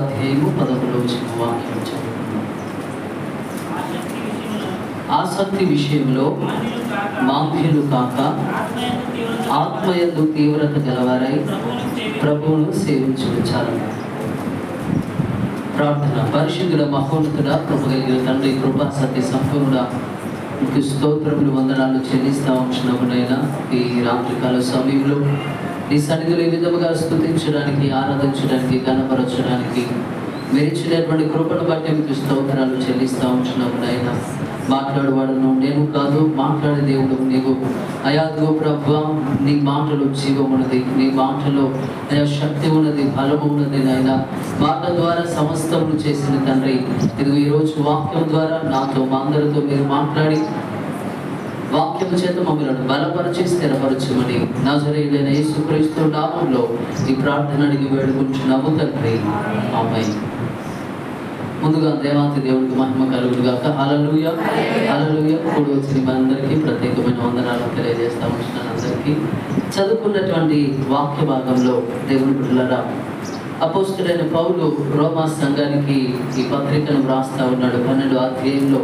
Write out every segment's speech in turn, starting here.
అధ్యాయము 11వ వాక్యం చదువుకుందాం. ఆసక్తి విషయంలో మాంద్యులు కాక ఆత్మయందు తీవ్రత గలవారై ప్రభువును సేవించుచాలి. ప్రార్థన. పరిశుద్ధుడ మహోన్నతుడ కృప కలిగిన తండ్రి, కృపా సత్య సంపూర్ణ మీకు స్తోత్రములు వందనాలు చెల్లిస్తా ఉంటున్నామునైనా ఈ రాత్రికాల సమయంలో నీ సన్నిధిలో ఈ విధముగా స్తుతించడానికి, ఆరాధించడానికి, గణపరచడానికి మీరు ఇచ్చినటువంటి కృపను బట్టి మీకు స్తోత్రాలు చెల్లిస్తూ ఉంటున్నాము నాయన. మాట్లాడేవాడును నేను కాదు, మాట్లాడే దేవుడు నీవు. అయాదో ప్రభువా, నీ మాటలో జీవం ఉన్నది, నీ మాటలో అయా శక్తి ఉన్నది, బలము ఉన్నది నాయన. మాట ద్వారా సమస్తమును చేసిన తండ్రి, ఇది ఈరోజు వాక్యం ద్వారా నాతో మా అందరితో మీరు మాట్లాడి వాక్యము చేత మమ్మల్ని బలపరిచి స్థిరపరచమని నజరేయుడైన యేసుక్రీస్తు నామములో ఈ ప్రార్థన అడిగి వేడుకుంటున్నాము తండ్రి, ఆమేన్. ముందుగా దేవాతి దేవుడికి మహిమ కలుగునుగాక. హల్లెలూయా, హల్లెలూయా. కూడి వచ్చిన మీ అందరికీ ప్రత్యేకమైన వందనాలు తెలియజేస్తా ఉంటున్నాను. అందరికీ చదువుకున్నటువంటి వాక్య భాగంలో దేవుని బిడ్డలారా, అపోస్తలుడైన పౌలు రోమా సంఘానికి ఈ పత్రికను వ్రాస్తా ఉన్నాడు. 12వ అధ్యాయంలో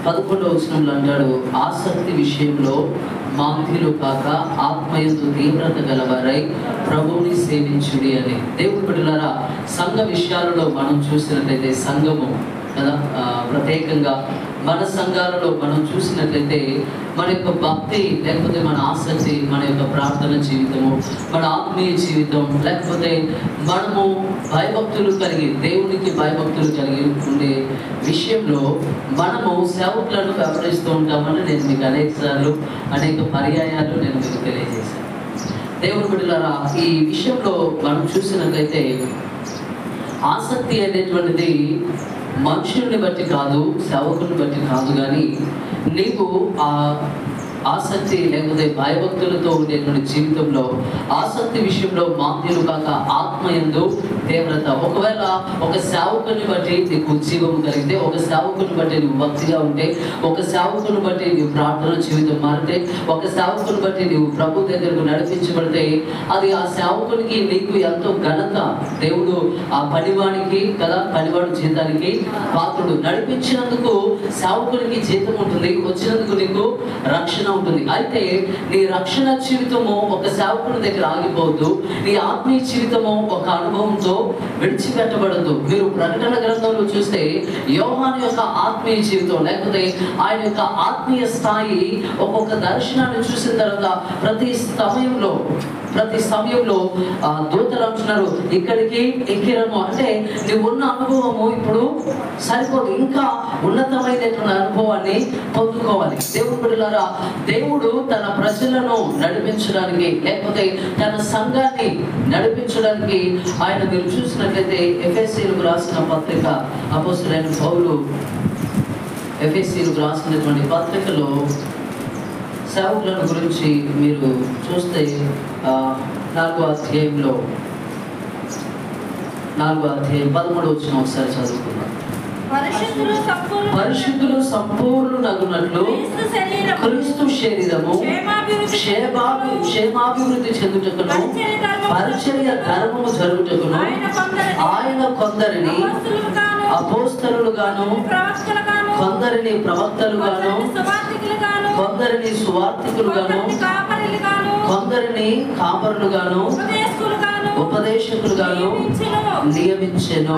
11వ వచనంలో అంటాడు, ఆసక్తి విషయంలో మాంద్యులు కాక ఆత్మయందు తీవ్రత గలవారై ప్రభువుని సేవించుడి అని. దేవుని బిడ్డలారా, సంఘ విషయాలలో మనం చూసినట్లయితే సంఘము కదా, ప్రత్యేకంగా మన సంఘాలలో మనం చూసినట్లయితే మన యొక్క భక్తి, లేకపోతే మన ఆసక్తి, మన యొక్క ప్రార్థన జీవితము, మన ఆత్మీయ జీవితం, లేకపోతే మనము భయభక్తులు కలిగి దేవునికి భయభక్తులు కలిగి ఉండే విషయంలో మనము సేవకులను వ్యవహరిస్తూ ఉంటామని నేను మీకు అనేక పర్యాయాలు నేను మీకు తెలియజేశాను. దేవుని బిడ్డలారా, ఈ విషయంలో మనం చూసినట్లయితే ఆసక్తి అనేటువంటిది మనుషుల్ని బట్టి కాదు, సేవకుని బట్టి కాదు, కానీ నీకు ఆ ఆసక్తి లేకపోతే భయభక్తులతో ఉండేటువంటి జీవితంలో ఆసక్తి విషయంలో మాంద్యులు కాక ఆత్మయందు తీవ్రత. ఒకవేళ ఒక సేవకుని బట్టి నీకు ఉద్యోగం కలిగితే, ఒక సేవకుని బట్టి నువ్వు భక్తిగా ఉంటే, ఒక సేవకుని బట్టి నీవు ప్రార్థన జీవితం మారితే, ఒక సేవకుని బట్టి నీవు ప్రభు దగ్గరకు నడిపించబడితే, అది ఆ సేవకునికి నీకు ఎంతో ఘనత. దేవుడు ఆ పనివానికి కదా, పనివాడు జీతానికి పాత్రుడు. నడిపించినందుకు సేవకునికి జీతం ఉంటుంది, వచ్చినందుకు నీకు రక్షణ ఉంటుంది. అయితే నీ రక్షణ జీవితము ఒక సేవకుని దగ్గర ఆగిపోవద్దు. నీ ఆత్మీయ జీవితము ఒక అనుభవంతో విడిచిపెట్టబడదు. మీరు ప్రకటన గ్రంథంలో చూస్తే యోహాను యొక్క ఆత్మీయ జీవితం, లేకపోతే ఆయన యొక్క ఆత్మీయ స్థాయి, ఒక్కొక్క దర్శనాన్ని చూసిన తర్వాత ప్రతి సమయంలో దూతలు అంటున్నారు, ఇక్కడికి ఎక్కిరము. అంటే నువ్వు ఉన్న అనుభవము ఇప్పుడు సరిపోదు, ఇంకా ఉన్నతమైనటువంటి అనుభవాన్ని పొందుకోవాలి. దేవుని బిడ్డలారా, దేవుడు తన ప్రజలను నడిపించడానికి, లేకపోతే తన సంఘాన్ని నడిపించడానికి ఆయన మీరు చూసినట్లయితే ఎఫెసీయులకు రాసిన పత్రిక, అపోస్తలుడైన పౌలు ఎఫెసీయులకు రాసినటువంటి పత్రికలో సేవకులను గురించి మీరు చూస్తే 4వ అధ్యాయంలో 13వ వచనం ఒకసారి చదువుకుందాం. పరిశుద్ధులు సంపూర్ణులగునట్లు క్రీస్తు శరీరము క్షేమాభివృద్ధి చెందుటకును పరిచర్య ధర్మము జరుగుటకును ఆయన కొందరిని అపోస్తలులుగాను, కొందరిని ప్రవక్తలుగాను, కొందరిని సువార్తికులుగాను, కొందరిని కాపరులుగాను, ఉపదేశకులుగాను నియమించెను.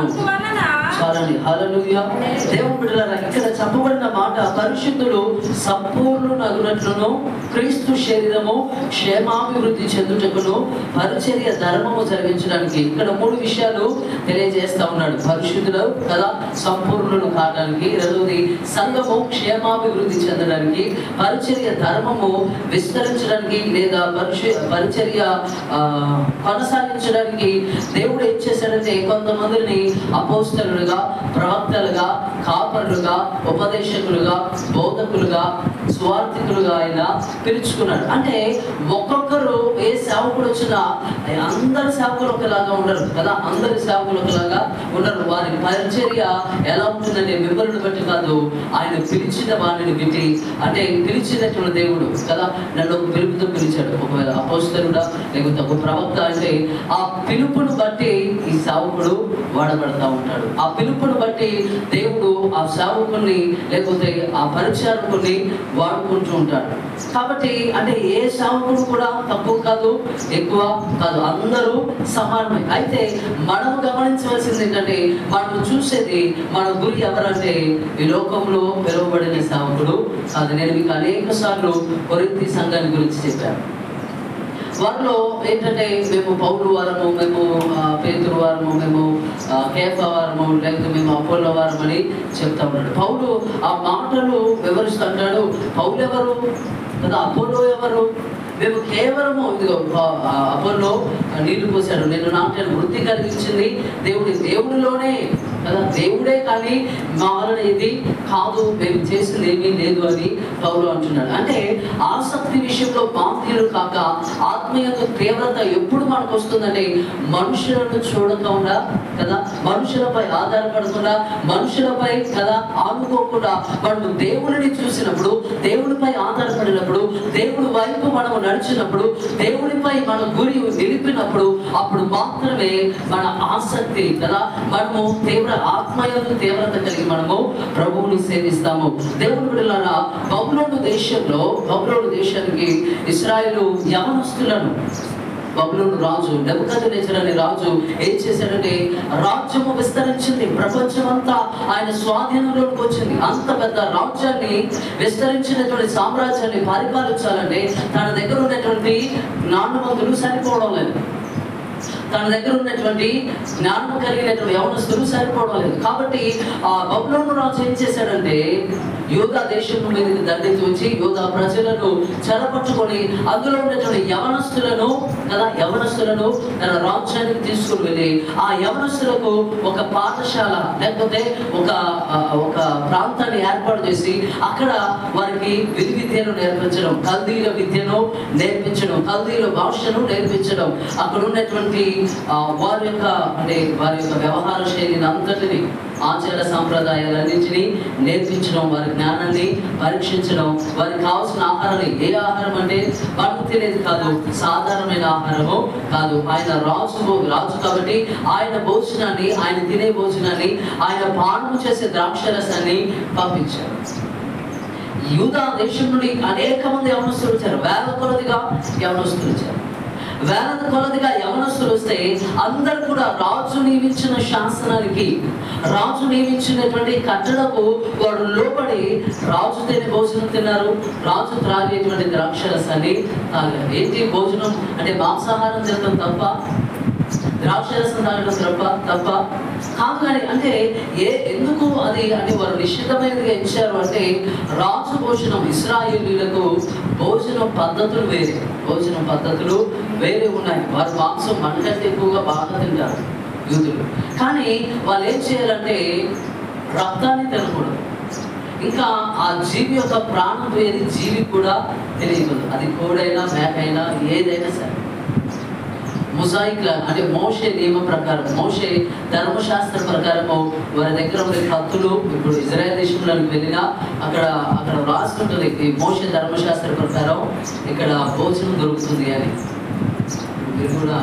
చాలని. హల్లెలూయా. దేవుని బిడ్డలారా, ఇక్కడ చెప్పబడిన మాట, పరిశుద్ధులు సంపూర్ణులగునట్లును క్రీస్తు శరీరము క్షేమాభివృద్ధి చెందుటకును పరిచర్య ధర్మము జరిగించడానికి. ఇక్కడ 3 విషయాలు తెలియజేస్తా ఉన్నాడు. పరిశుద్ధులు కదా, సంపూర్ణులు కావడానికి, రెండవది సంఘము క్షేమాభివృద్ధి చెందడానికి, పరిచర్య ధర్మము విస్తరించడానికి లేదా పరిచర్య కొనసాగించడానికి దేవుడు ఏం చేశాడంటే కొంతమందిని అపోస్తలులుగా, ప్రవక్తలుగా, కాపరులుగా, ఉపదేశకులుగా, బోధకులుగా స్వార్థికులుగా ఆయన పిలుచుకున్నాడు. అంటే ఒక్కొక్కరు ఏ సేవకుడు వచ్చినా అందరి సేవకులు ఒకలాగా ఉండరు కదా, అందరి సేవకులు ఒకలాగా ఉండరు. వారి పరిచర్య ఎలా ఉంటుందంటే వివరణ బట్టి కాదు, ఆయన పిలిచిన వారిని బట్టి. అంటే పిలిచినటువంటి దేవుడు కదా, నన్ను ఒక పిలుపుతో పిలిచాడు, ఒకవేళ అపోస్తలుడా లేకపోతే ఒక ప్రవక్త అంటే ఆ పిలుపును బట్టి ఈ సేవకుడు వాడబడతా ఉంటాడు. ఆ పిలుపును బట్టి దేవుడు ఆ సేవకుని లేకపోతే ఆ పరిచారకుని వాడుకుంటూ ఉంటాడు. కాబట్టి అంటే ఏ సేవకుడు కూడా తక్కువ కాదు, ఎక్కువ కాదు, అందరూ సమానమే. అయితే మనం గమనించవలసింది ఏంటంటే, మనం చూసేది మన గురి ఎవరంటే ఈ లోకంలో పిలువబడిన సేవకుడు కాదు. నేను మీకు అనేక సార్లు కొరింథీ సంఘాన్ని గురించి చెప్పాను. వారిలో ఏంటంటే మేము పౌలు వారము, మేము పేతురు వారము, మేము కేఫా వారము, లేకపోతే మేము అపోలో వారం అని చెప్తా ఉన్నాడు. పౌలు ఆ మాటలు వివరిస్తూ అంటాడు, పౌలు ఎవరు కదా, అపోలో ఎవరు? మేము కేవలము ఇదిగో అపోలో నీళ్లు పోసాడు, నేను నాటాను, వృద్ధి కలిగించింది దేవుడిలోనే కదా, దేవుడే కానీ మా వలన ఇది కాదు, మేము చేసింది ఏమీ లేదు అని పౌలు అంటున్నాడు. అంటే ఆసక్తి విషయంలో బాధ్యులు కాక ఆత్మీయ తీవ్రత ఎప్పుడు మనకు వస్తుందంటే మనుషులను చూడకుండా కదా, మనుషులపై ఆధారపడకుండా, మనుషులపై కదా ఆనుకోకుండా మనం దేవుడిని చూసినప్పుడు, దేవుడిపై ఆధారపడినప్పుడు, దేవుడి వైపు మనము నడిచినప్పుడు, దేవుడిపై మన గురి నిలిపినప్పుడు అప్పుడు మాత్రమే మన ఆసక్తి కదా, మనము ఆత్మీయ తీవ్రత కలిగి మనము ప్రభువుని సేవిస్తాము. దేవుని బిడ్డలారా, బబులోను దేశానికి ఇశ్రాయేలు యవనస్తులను బబులోను రాజు నెబుకద్నెజర్ అనే రాజు ఏం చేశాడంటే, రాజ్యము విస్తరించింది, ప్రపంచం అంతా ఆయన స్వాధీనంలోకి వచ్చింది. అంత పెద్ద రాజ్యాన్ని విస్తరించినటువంటి సామ్రాజ్యాన్ని పరిపాలించాలంటే తన దగ్గర ఉన్నటువంటి జ్ఞానవంతులు సరిపోవడం లేదు, తన దగ్గర ఉన్నటువంటి జ్ఞానం కలిగినటువంటి యవనస్తులు సరిపోవడం లేదు. కాబట్టి ఆ బబులోను రాజు ఏం చేశాడంటే, యూదా దేశం మీదకి దండెత్తి వచ్చి యూదా ప్రజలను చెరపట్టుకొని అందులో ఉన్నటువంటి యవనస్తులను తన రాజ్యానికి తీసుకుని వెళ్ళి ఆ యవనస్తులకు ఒక పాఠశాల లేకపోతే ఒక ప్రాంతాన్ని ఏర్పాటు చేసి అక్కడ వారికి విద్యను నేర్పించడం, కల్దీల విద్యను నేర్పించడం, కల్దీల భాషను నేర్పించడం, అక్కడ ఉన్నటువంటి వారి యొక్క వ్యవహార శైలిని అంతటిని, ఆచార సంప్రదాయాలన్నింటినీ నేర్పించడం, వారి జ్ఞానాన్ని పరీక్షించడం, వారికి కావాల్సిన ఆహారాన్ని, ఏ ఆహారం అంటే మనం తినేది కాదు, సాధారణమైన ఆహారము కాదు, ఆయన రాజు కాబట్టి ఆయన భోజనాన్ని, ఆయన తినే భోజనాన్ని, ఆయన పానము చేసే ద్రాక్షరసాన్ని పంపించారు. యూదా దేశం నుండి అనేక మంది యవనస్తులు వచ్చారు, వేల కొలదిగా యవనస్తులు వచ్చారు. వేల కొలదిగా యవనస్తులు వస్తే అందరు కూడా రాజు నియమించిన శాసనానికి, రాజు నియమించినటువంటి కట్టడకు వాడు లోపడి రాజు తినే భోజనం తిన్నారు, రాజు త్రాగేటువంటి ద్రాక్షరసాన్ని తాగారు. ఏంటి భోజనం అంటే మాంసాహారం తినడం తప్ప, ద్రాక్షరసం తాగడం తప్ప కాదు. కానీ అంటే ఎందుకు అది అంటే వారు నిశ్చితమైనదిగా ఇచ్చారు అంటే, రాజు భోజనం, ఇశ్రాయేలీయులకు భోజనం పద్ధతులు వేరే ఉన్నాయి. వారు మాంసం మనకంటే ఎక్కువగా బాగా తింటారు యూదులు. కానీ వాళ్ళు ఏం చేయాలంటే రక్తాన్ని తినకూడదు, ఇంకా ఆ జీవి యొక్క ప్రాణం వేరే జీవి కూడా తెలియకూడదు, అది కోడైనా మేకైనా ఏదైనా సరే. మొజాయిక్ అంటే మోషే నియమం ప్రకారం, మోషే ధర్మశాస్త్ర ప్రకారము వారి దగ్గర ఉండే కత్తులు, ఇప్పుడు ఇజ్రాయెల్ దేశంలోకి వెళ్ళినా అక్కడ రాసుకుంటుంది ఈ మోషే ధర్మశాస్త్ర ప్రకారం ఇక్కడ భోజనం దొరుకుతుంది అని. మీరు కూడా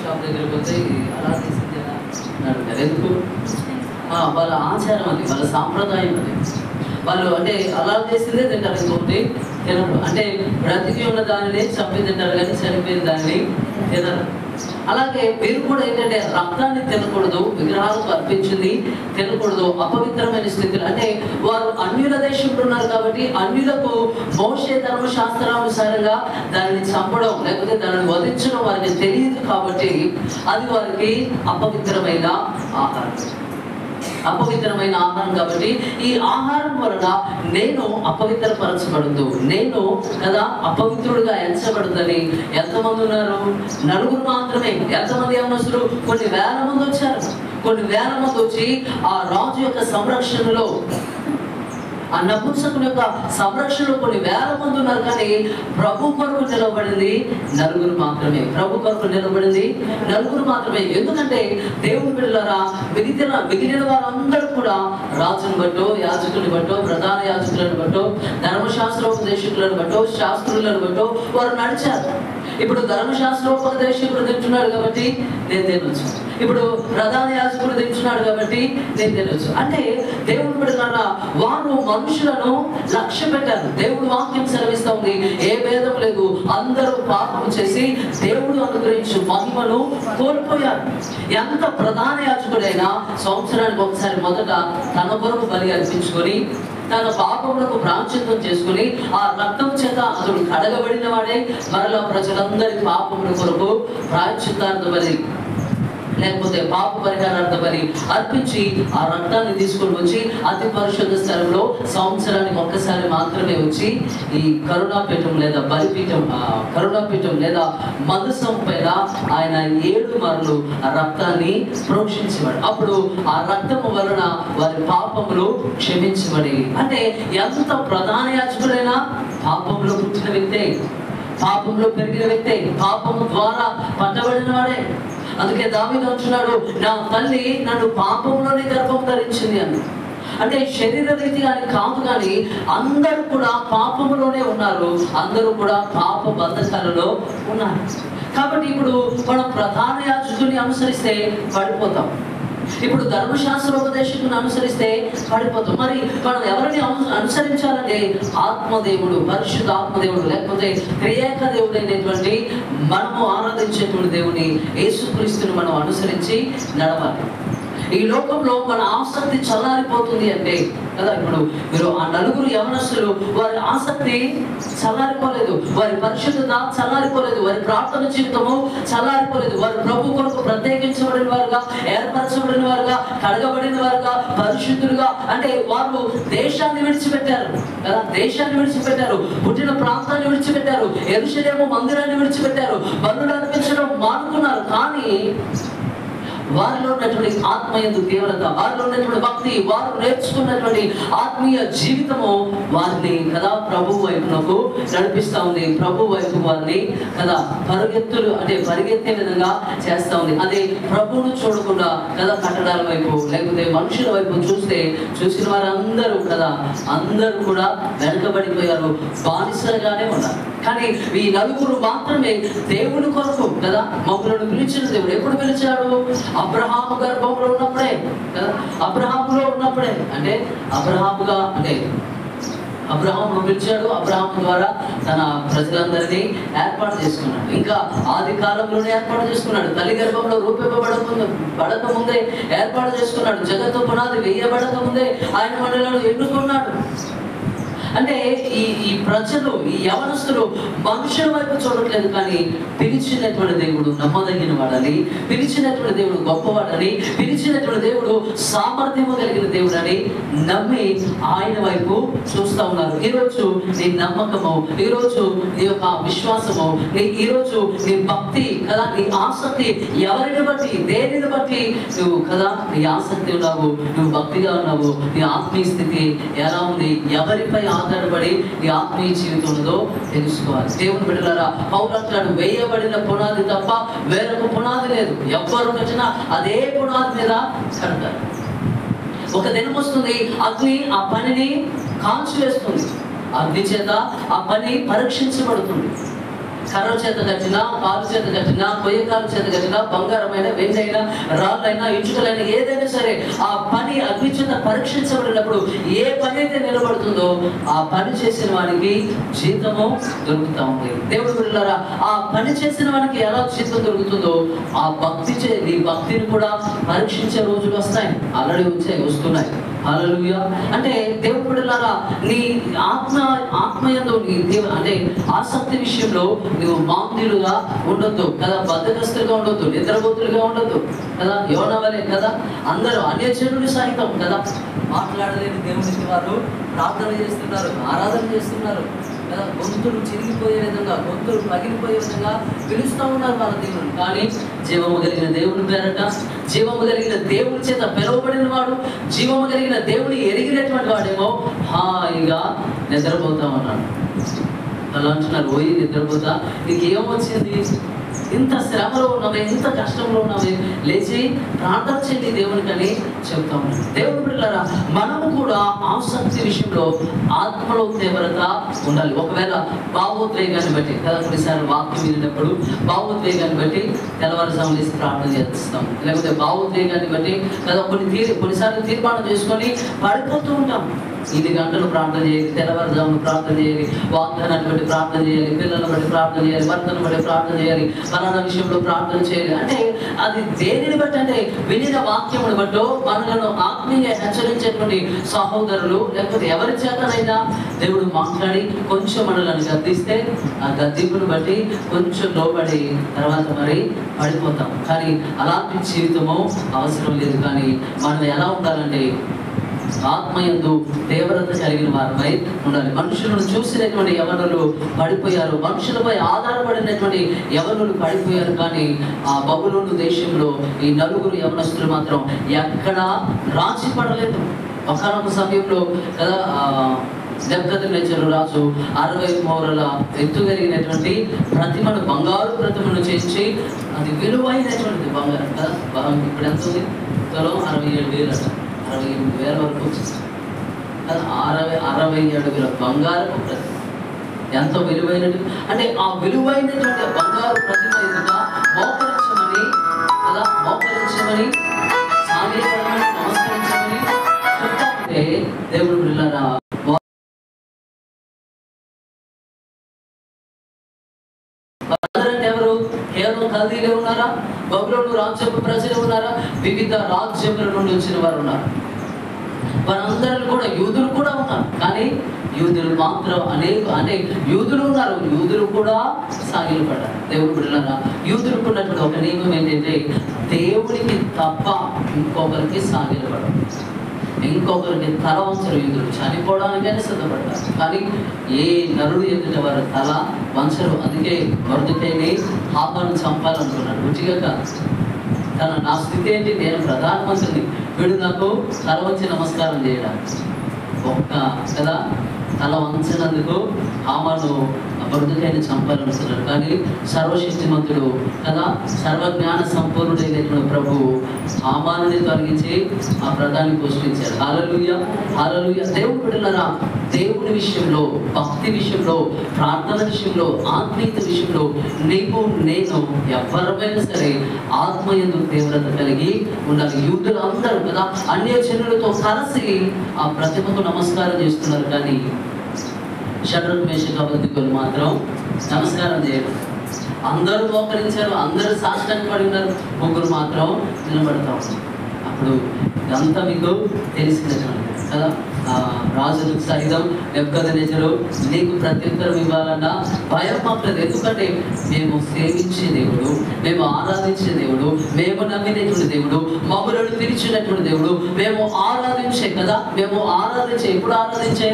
షాప్ దగ్గరికి పోతే అలా తీసింది అడుగుతారు, ఎందుకు? వాళ్ళ ఆచారం అది, వాళ్ళ సాంప్రదాయం అది. వాళ్ళు అంటే అలా చేసిందే తింటారు, ఇంకొకటి తినరు. అంటే బ్రతికి ఉన్న దానిని చంపి తింటారు కానీ చనిపోయిన దాన్ని తినరు. అలాగే మీరు కూడా ఏంటంటే రక్తాన్ని తినకూడదు, విగ్రహాలకు అర్పించింది తినకూడదు, అపవిత్రమైన స్థితిలో. అంటే వారు అన్యుల దేశంలో ఉన్నారు కాబట్టి అన్యులకు మోషే ధర్మశాస్త్రానుసారంగా దానిని చంపడం లేకపోతే దానిని వధించడం వారికి తెలియదు కాబట్టి అది వారికి అపవిత్రమైన ఆహారం కాబట్టి ఈ ఆహారం వలన నేను అపవిత్రపరచబడదు, నేను కదా అపవిత్రుడిగా ఎంచబడుదని ఎంతమంది ఉన్నారు? నలుగురు మాత్రమే. ఎంతమంది యవనస్తులు? కొన్ని వేల మంది వచ్చారు. కొన్ని వేల మంది వచ్చి ఆ రాజు యొక్క సంరక్షణలో ఆ నపుంసకుని యొక్క సంరక్షణలో కొన్ని వేల మంది ఉన్నారు, కానీ ప్రభు కొరకు నిలబడింది నలుగురు మాత్రమే. ప్రభు కొరకు నిలబడింది నలుగురు మాత్రమే. ఎందుకంటే దేవుని బిడ్డలారా, మిగిలిన వారందరూ కూడా రాజుని బట్టో, యాజకుని బట్టో, ప్రధాన యాజకులను బట్టో, ధర్మశాస్త్రోపదేశకులను బట్టో, శాస్త్రులను బట్టో వారు నడిచారు. ఇప్పుడు ధర్మశాస్త్రోపదేశకుడు తింటున్నాడు కాబట్టి నేను తినొచ్చు, ఇప్పుడు ప్రధాన యాజకుడు తింటున్నాడు కాబట్టి నేను తినొచ్చు. అంటే దేవుని బిడ్డలారా, వారు మనుషులను లక్ష్య పెట్టారు. దేవుడు వాక్యం సెలవిస్తా ఉంది, ఏ భేదం లేదు, అందరూ పాపం చేసి దేవుడు అనుగ్రహించు మహిమను కోల్పోయారు. ఎంత ప్రధాన యాజకుడైనా సంవత్సరానికి ఒకసారి మొదట తన కొరకు బలి అర్పించుకొని తన పాపములకు ప్రాయశ్చిత్తం చేసుకుని ఆ రక్తం చేత అతడు కడగబడిన వాడే మరలా ప్రజలందరి పాపముల కొరకు ప్రాయశ్చిత్తార్థ బలి లేకపోతే పాప పరిహారార్థ బలి అర్పించి ఆ రక్తాన్ని తీసుకొని వచ్చి అతి పరిశుద్ధ స్థలంలో సంవత్సరానికి ఒక్కసారి మాత్రమే వచ్చి ఈ కరుణాపీఠం లేదా బలిపీఠం, కరుణాపీఠం లేదా మందసం పైన ఆయన 7 మార్లు ఆ రక్తాన్ని ప్రోక్షించేవాడు. అప్పుడు ఆ రక్తము వలన వారి పాపములు క్షమించబడి. అంటే ఎంత ప్రధాన యాజకుడైనా పాపంలో పుట్టిన వ్యక్తే, పాపంలో పెరిగిన వ్యక్తే, పాపము ద్వారా పట్టబడిన వాడే. అందుకే దావీదు అంటున్నాడు, నా తల్లి నన్ను పాపంలోనే గర్భం ధరించింది అని. అంటే శరీర రీతిగా కాదు, కానీ అందరూ కూడా పాపంలోనే ఉన్నారు, అందరూ కూడా పాప బంధకాలలో ఉన్నారు. కాబట్టి ఇప్పుడు మనం ప్రధాన యాజకుని అనుసరిస్తే పడిపోతాం, ఇప్పుడు ధర్మశాస్త్రోపదేశకుని అనుసరిస్తే పడిపోతాం. మరి మనం ఎవరిని అనుసరించాలంటే ఆత్మదేవుడు, పరిశుద్ధ ఆత్మదేవుడు, లేకపోతే త్రియేక దేవుడు అయినటువంటి మనము ఆరాధించేటువంటి దేవుని యేసుక్రీస్తుని మనం అనుసరించి నడవాలి. ఈ లోకంలో మన ఆసక్తి చల్లారిపోతుంది అంటే కదా, ఇప్పుడు మీరు ఆ నలుగురు యవనస్తులు వారి ఆసక్తి చల్లారిపోలేదు, వారి పరిశుద్ధత చల్లారిపోలేదు, వారి ప్రార్థన జీవితము చల్లారిపోలేదు. వారు ప్రభు కొరకు ప్రత్యేకించబడిన వారుగా, ఏర్పరచబడిన వారుగా, కడగబడిన వారుగా, పరిశుద్ధులుగా. అంటే వారు దేశాన్ని విడిచిపెట్టారు కదా, దేశాన్ని విడిచిపెట్టారు, పుట్టిన ప్రాంతాన్ని విడిచిపెట్టారు, యెరూషలేము మందిరాన్ని విడిచిపెట్టారు, బలులు అర్పించడం మానుకున్నారు. కానీ వారిలో ఉన్నటువంటి ఆత్మయందు తీవ్రత, వారిలో ఉన్నటువంటి భక్తి, వారు నేర్చుకున్నటువంటి ఆత్మీయ జీవితము వారిని కదా ప్రభు వైపునకు నడిపిస్తా ఉంది. ప్రభు వైపు వారిని కదా పరిగెత్తే విధంగా చేస్తా ఉంది. అదే ప్రభువును చూడకుండా కదా కట్టడాల వైపు లేకపోతే మనుషుల వైపు చూసిన వారందరూ కదా అందరూ కూడా వెనకబడిపోయారు, బానిసలుగానే ఉన్నారు. కానీ ఈ నలుగురు మాత్రమే దేవుని కొరకు కదా మమ్మల్ని పిలిచిన దేవుడు. ఎప్పుడు పిలిచాడు? అబ్రహాము గర్భంలో ఉన్నప్పుడే కదా, అబ్రహాములో ఉన్నప్పుడే. అంటే అబ్రహామును పిలిచాడు, అబ్రహాము ద్వారా తన ప్రజలందరినీ ఏర్పాటు చేసుకున్నాడు. ఇంకా ఆది కాలంలోనే ఏర్పాటు చేసుకున్నాడు, తల్లి గర్భంలో పడక ముందే ఏర్పాటు చేసుకున్నాడు, జగత్తు పునాది వేయబడక ముందే ఆయన మనలను ఎన్నుకున్నాడు. అంటే ఈ ప్రజలు, ఈ యవనస్తులు మనుషుల వైపు చూడట్లేదు, కానీ పిలిచినటువంటి దేవుడు నమ్మదగిన వాడని, పిలిచినటువంటి దేవుడు గొప్పవాడని, పిలిచినటువంటి దేవుడు సామర్థ్యము కలిగిన దేవుడు అని నమ్మి ఆయన వైపు చూస్తూ ఉన్నారు. ఈరోజు నీ నమ్మకము, ఈరోజు నీ యొక్క విశ్వాసము, ఈరోజు నీ భక్తి కదా, నీ ఆసక్తి ఎవరిని బట్టి, దేనిని బట్టి నువ్వు కదా నీ ఆసక్తి ఉన్నావు, నువ్వు భక్తిగా ఉన్నావు, నీ ఆత్మీయ స్థితి ఎలా ఉంది, ఎవరిపై ఆధారపడి నీ ఆత్మీయ జీవితం ఉన్నదో తెలుసుకోవాలి. దేవుని బిడ్డలారా, పౌలు అంటాడు, వేయబడిన పునాది తప్ప వేరొక పునాది లేదు. ఎవ్వరు వచ్చినా అదే పునాది మీద కడతారు. ఒక దినం వస్తుంది, అగ్ని ఆ పనిని కాల్చివేస్తుంది, అగ్ని చేత ఆ పని పరీక్షించబడుతుంది. కర్ర చేత కట్టినా, కాలు చేత కట్టినా, కొయ్యకాలు చేత కట్టినా, బంగారమైన, వెండైనా, రాళ్ళైనా, ఇటుకలైనా ఏదైనా సరే ఆ పని అగ్ని చేత పరీక్షించబడినప్పుడు ఏ పని అయితే నిలబడుతుందో ఆ పని చేసిన వానికి జీతము దొరుకుతా ఉంది. దేవుడు బిడ్డలారా, ఆ పని చేసిన వానికి ఎలా జీతం దొరుకుతుందో ఆ నీ భక్తిని కూడా పరీక్షించే రోజులు వస్తాయి, ఆల్రెడీ వస్తున్నాయి. హల్లెలూయా. అంటే దేవుడు బిడ్డలారా, నీ ఆత్మయందు నీ అంటే ఆసక్తి విషయంలో నువ్వు మాంద్యులుగా ఉండొద్దు కదా, బద్ధకస్తులుగా ఉండొద్దు, నిద్రపోతులుగా ఉండొద్దు కదా, యోనవలే కదా. అందరూ అన్యజనులు సహితం కదా మాట్లాడలేని దేవునికి వారు ప్రార్థన చేస్తున్నారు, ఆరాధన చేస్తున్నారు. గొంతులు చిరిగిపోయే విధంగా, గొంతులు పగిలిపోయే విధంగా పిలుస్తూ ఉన్నారు వాళ్ళ దేవుని. కానీ జీవము కలిగిన దేవుని పేరట, జీవము కలిగిన దేవుని చేత పిలువబడిన వాడు, జీవము కలిగిన దేవుని ఎరిగినటువంటి వాడేమో హాయిగా నిద్రపోతా ఉన్నాడు. అలా అంటున్నారు, ఓయి నిద్రపోతా, నీకేమొచ్చింది? ఇంత శ్రమలో ఉన్నామే, ఇంత కష్టంలో ఉన్నామే, లేచి ప్రార్థన చేయండి దేవునికి అని చెప్తా ఉన్నాం. దేవుని బిడ్డలారా, మనము కూడా ఆసక్తి విషయంలో ఆత్మలో తీవ్రత ఉండాలి. ఒకవేళ భావోద్వేగాన్ని బట్టి కదా, కొన్నిసార్లు వాక్యం వినేటప్పుడు భావోద్వేగాన్ని బట్టి తెల్లవారుజామున లేసి ప్రార్థన చేస్తాం, లేకపోతే భావోద్వేగాన్ని బట్టి కదా కొన్నిసార్లు తీర్మానం చేసుకొని పడిపోతూ ఉంటాం. 8 గంటలు ప్రార్థన చేయాలి, తెల్లవారుజామున ప్రార్థన చేయాలి, వాగ్దానాన్ని బట్టి ప్రార్థన చేయాలి, పిల్లలను బట్టి ప్రార్థన చేయాలి, భర్తను బట్టి ప్రార్థన చేయాలి, ఫలానా విషయంలో ప్రార్థన చేయాలి. అంటే అది దేనిని బట్టి అంటే వినిన వాక్యమును బట్టో, మనలను ఆత్మీయ హెచ్చరించేటువంటి సహోదరులు లేకపోతే ఎవరి చేతనైనా దేవుడు మాట్లాడి కొంచెం మనలను గద్దిస్తే ఆ గద్దింపును బట్టి కొంచెం లోబడి తర్వాత మరి పడిపోతాం. కానీ అలాంటి జీవితము అవసరం లేదు. కానీ మనం ఎలా ఉండాలంటే ఆత్మయందు తీవ్రత కలిగిన వారమై ఉండాలి. మనుషులను చూసినటువంటి యవనులు పడిపోయారు, మనుషులపై ఆధారపడినటువంటి యవనులు పడిపోయారు. కానీ ఆ బబులోను దేశంలో ఈ 9 యవనస్తులు మాత్రం ఎక్కడా రాజీ పడలేదు. ఒకనొక సమయంలో కదా నెబుకద్నెజరు రాజు 60 మూరల ఎత్తు కలిగినటువంటి ప్రతిమను, బంగారు ప్రతిమను చేసి, అది విలువైనటువంటి బంగారం కదా. ఇప్పుడు ఎంత ఉంది? 67,000 68,000 వరకు వచ్చేసి 67 అడుగుల బంగారపు ప్రతిమ ఎంతో విలువైనది. అంటే ఆ విలువైనటువంటి బంగారు ప్రతిమ ఎదుట మోకరించమని కదా, మోకరించమని, సాగిలపడమని, నమస్కరించమని చెప్తా ఉంటే దేవుడు పిల్లరా ఎవరు? కేవలం కల్దీలే ఉన్నారా? బబులోను రాజ్యపు ప్రజలు ఉన్నారా? వివిధ రాజ్యముల నుండి వచ్చిన వారు ఉన్నారు. వారందరూ కూడా యూదులు కూడా ఉన్నారు. కానీ యూదులు మాత్రం అనేక యూదులు ఉన్నారు. యూదులు కూడా సాగిలపడ్డారు. దేవుడు బిడ్డలారా, యూదులకు ఉన్నటువంటి ఒక నియమం ఏంటంటే దేవుడికి తప్ప ఇంకొకరికి సాగిలపడరు, ఇంకొకరికి తల వంచరు. యూదులు చనిపోవడానికైనా సిద్ధపడ్డారు. కానీ ఏ నరుడు ఎదుట వారు తల వంచరు. అందుకే మొర్దెకైని హామాను చంపాలనుకున్నాడు. రుచిగా నా స్థితి ఏంటి? నేను ప్రధానమంత్రిని, వీడు నాకు తల వంచి నమస్కారం చేయడానికి ఒక్క కదా తల వంచినందుకు హామాను మొర్దెకైని చంపాలనుకున్నాడు. కానీ సర్వశక్తిమంతుడు కదా, సర్వజ్ఞాన సంపూర్ణుడైనటువంటి ప్రభువు హామానుని తొలగించి ఆ ప్రధాని పోషించాడు. హల్లెలూయా, హల్లెలూయా. దేవుడు బిడ్డలారా, దేవుని విషయంలో, భక్తి విషయంలో, ప్రార్థన విషయంలో, ఆత్మీయత విషయంలో నీకు నేను ఎవరైనా సరే ఆత్మయందు తీవ్రత కలిగి ఉండాలి. యూదులు అందరూ కదా అన్యజనులతో కలిసి ఆ ప్రతిమకు నమస్కారం చేస్తున్నారు. కానీ షడ్రక్ మేషక్ అబేద్నెగోలు మాత్రం నమస్కారం చేయరు. అందరూ మోకరించారు, అందరూ సాష్టాంగపడి ఉన్నారు, 3 మాత్రం నిలబడతా ఉన్నారు. అప్పుడు ఇదంతా మీకు తెలిసినటువంటి కదా, రాజులకు సైతం నెబుకద్నెజరు నీకు ప్రత్యుత్తరం ఇవ్వాలన్నా భయం మాత్రదు. ఎందుకంటే మేము సేవించే దేవుడు, మేము ఆరాధించే దేవుడు, మేము నమ్మినటువంటి దేవుడు, మమ్మలను పిలిచినటువంటి దేవుడు, మేము ఆరాధించే కదా, మేము ఆరాధించే, ఎప్పుడు ఆరాధించే?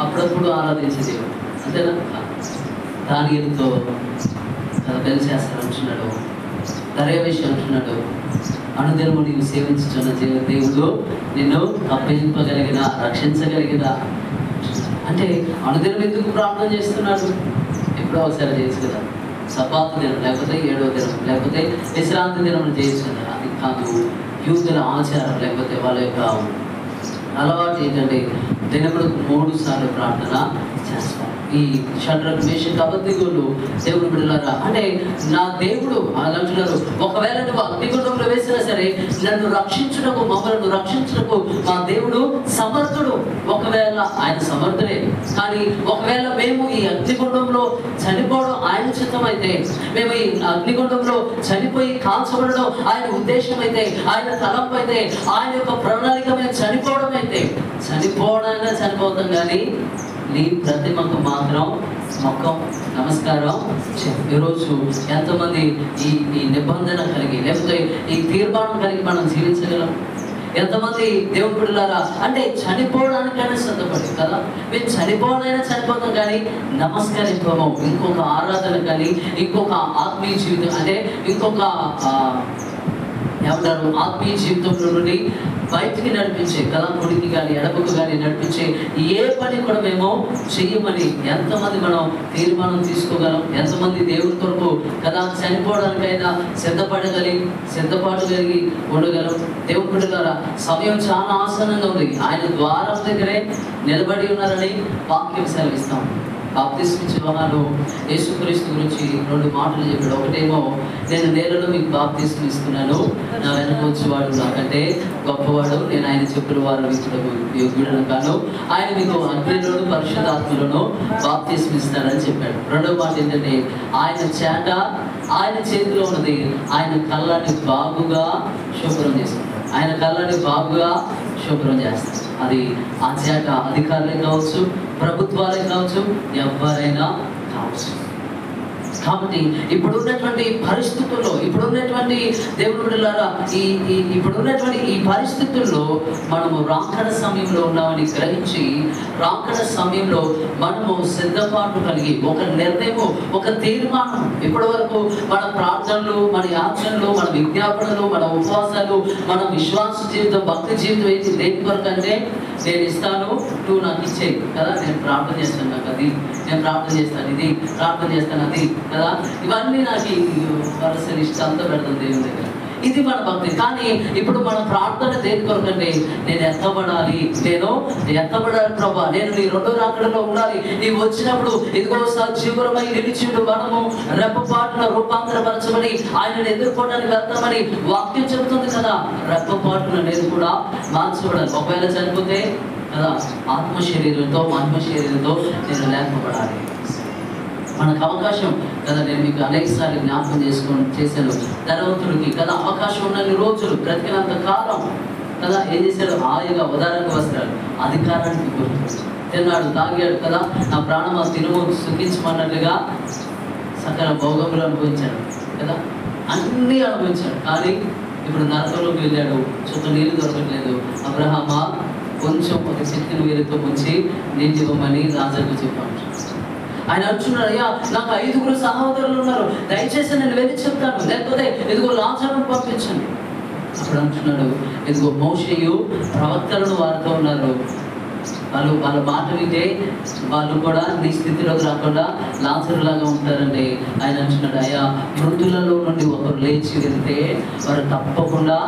అప్పుడప్పుడు ఆరాధించే దేవుడు. అంతేనా? దానితో కదా బెల్షస్సర్ అంటున్నాడు, దర్యావేషు అంటున్నాడు, అనుదినము నీవు సేవించుతున్న దేవుడు నిన్ను అప్పగింపగలిగిన, రక్షించగలిగిన. అంటే అనుదినం ఎందుకు ప్రార్థన చేస్తున్నాడు? ఎప్పుడో ఒకసారి చేయొచ్చు కదా, సబ్బాతు దినం, లేకపోతే 7వ దినం, లేకపోతే విశ్రాంతి దినం చేయొచ్చు. అది కాదు యూదుల ఆచారం, లేకపోతే వాళ్ళ యొక్క అలవాటు ఏంటంటే దినములకు 3 సార్లు ప్రార్థన చేస్తారు. ఈ షడ్రక్ మేషక్ అబేద్నెగోలు దేవుడు బిడ్డలారా, అంటే నా దేవుడు అంటున్నారు, ఒకవేళ నువ్వు అగ్నిగుండంలో వేసినా సరే నన్ను రక్షించుటకు, మమ్మల్ని రక్షించుటకు మా దేవుడు సమర్థుడు. ఒకవేళ ఆయన సమర్థుడే, కానీ ఒకవేళ మేము ఈ అగ్నిగుండంలో చనిపోవడం ఆయన చిత్తం అయితే, మేము ఈ అగ్నిగుండంలో చనిపోయి కాల్చబడడం ఆయన ఉద్దేశం అయితే, ఆయన తలంపు అయితే, ఆయన యొక్క ప్రణాళిక మేము చనిపోవడం అయితే, చనిపోవడానికి చనిపోతాం. కానీ నీ ప్రతిమకు మాత్రం మొక్కం నమస్కారం. ఈరోజు ఎంతమంది ఈ నిబంధన కలిగి, లేకపోతే ఈ తీర్మానం కలిగి మనం జీవించగలం? ఎంతమంది దేవుని బిడ్డలారా అంటే చనిపోవడానికైనా సిద్ధపడి కదా, మేము చనిపోవడానైనా చనిపోతాం కానీ నమస్కరింపము, ఇంకొక ఆరాధన కానీ ఇంకొక ఆత్మీయ జీవితం అంటే ఇంకొక ఏమంటారు ఆత్మీయ జీవితంలో నుండి బయటికి నడిపించే కదా, గుడికి కానీ ఎడమకు కానీ నడిపించే ఏ పని కూడా మేము చెయ్యమని ఎంతమంది మనం తీర్మానం తీసుకోగలం? ఎంతమంది దేవుని కొరకు కదా చనిపోవడానికైనా సిద్ధపాటు కలిగి ఉండగలం? దేవుని బిడ్డలారా, సమయం చాలా ఆసనంగా ఉంది. ఆయన ద్వారం దగ్గరే నిలబడి ఉన్నారని వాక్యం సెలవిస్తాం. బాప్తిస్మిచ్చే యోహాను యేసుక్రీస్తు గురించి 2 మాటలు చెప్పాడు. ఒకటేమో, నేను నేలలో మీకు బాప్తిస్మ ఇస్తున్నాను, నా వెనక వచ్చేవాడు నాకంటే గొప్పవాడు, నేను ఆయన చెప్పిన వారు యోగ్యుడను కాను, ఆయన మీకు అగ్నిలోను పరిశుద్ధాత్మలోను బాప్తిస్మ ఇస్తాడని చెప్పాడు. రెండవ మాట ఏంటంటే, ఆయన చేతిలో ఉన్నది ఆయన కళ్ళని బాగుగా శుభ్రం చేసుకుంటాడు. ఆయన కళ్ళని బాగుగా శుభ్రం చేస్తాడు. అది ఆ చేట అధికారులే కావచ్చు, ప్రభుత్వాలే కావచ్చు, ఎవరైనా కావచ్చు. కాబట్టి ఇప్పుడున్నటువంటి పరిస్థితుల్లో, ఇప్పుడున్నటువంటి దేవుని బిడ్డలారా, ఇప్పుడున్నటువంటి ఈ పరిస్థితుల్లో మనము రాకడ సమయంలో ఉన్నామని గ్రహించి, రాకడ సమయంలో మనము సిద్ధపాటు కలిగి ఒక నిర్ణయము, ఒక తీర్మానం, ఇప్పటి వరకు మన ప్రార్థనలు, మన యాచనలు, మన విజ్ఞాపనలు, మన ఉపవాసాలు, మన విశ్వాస జీవితం, భక్తి జీవితం ఏంటి? దేని కొరకు అంటే, నేను ఇస్తాను, నువ్వు నాకు ఇచ్చేయి కదా, నేను ప్రార్థన చేస్తాను, నాకు అది, నేను ప్రార్థన చేస్తాను, ఇది ప్రార్థన చేస్తాను, అది కదా, ఇవన్నీ నాకు వరుస లిస్ట్ అంతా పెడతాను దేవుని దగ్గర. ఇది మన భక్తి. కానీ ఇప్పుడు మన ప్రార్థన దేని కొరకండి? నేను ఎత్తబడాలి ప్రభా, నేను నీ 2వ రాకడలో ఉండాలి, నీవు వచ్చినప్పుడు ఇదిగో సజీవులమై నిలిచిండు మనము రెప్పపాటున రూపాంతరపరచమని ఆయనను ఎదుర్కోవడానికి వెళ్తామని వాక్యం చెబుతుంది కదా. రెప్పపాటున నేను కూడా మార్చబడాలి. ఒకవేళ చనిపోతే కదా మహిమ శరీరంతో నేను లేపబడాలి. మనకు అవకాశం కదా, నేను మీకు అనేకసార్లు జ్ఞాపకం చేశాను. ధనవంతుడికి కదా అవకాశం ఉన్నన్ని రోజులు, బ్రతికినంత కాలం కదా ఏం చేశాడు? హాయిగా ఉదారంగా వస్తాడు, అధికారానికి గుర్తు తిన్నాడు, తాగాడు కదా, నా ప్రాణం తినుము సుఖించమన్నట్లుగా సకల భోగములు అనుభవించాడు కదా, అన్నీ అనుభవించాడు. కానీ ఇప్పుడు నరకంలోకి వెళ్ళాడు, చుక్క నీళ్ళు దొరకట్లేదు. అబ్రహామా, కొంచెం ఒక చెట్టుని వేరుతో ముంచి నీళ్ళు ఇవ్వమని రాజాకు చెప్పాడు. ఆయన అంటున్నాడు, అయ్యా నాకు 5 సహోదరులు ఉన్నారు, దయచేసి నేను వెళ్ళి చెప్తాను, లేకపోతే ఇదిగో లాజరును పంపించండి. అప్పుడు అంటున్నాడు, ఇదిగో మోషేయు ప్రవక్తలను వారితో ఉన్నారు, వాళ్ళ మాట వింటే వాళ్ళు కూడా నీ స్థితిలోకి రాకుండా లాజరులాగా ఉంటారండి. ఆయన అంటున్నాడు, అయ్యా మృతులలో నుండి ఒకరు లేచి వెళ్తే వారు తప్పకుండా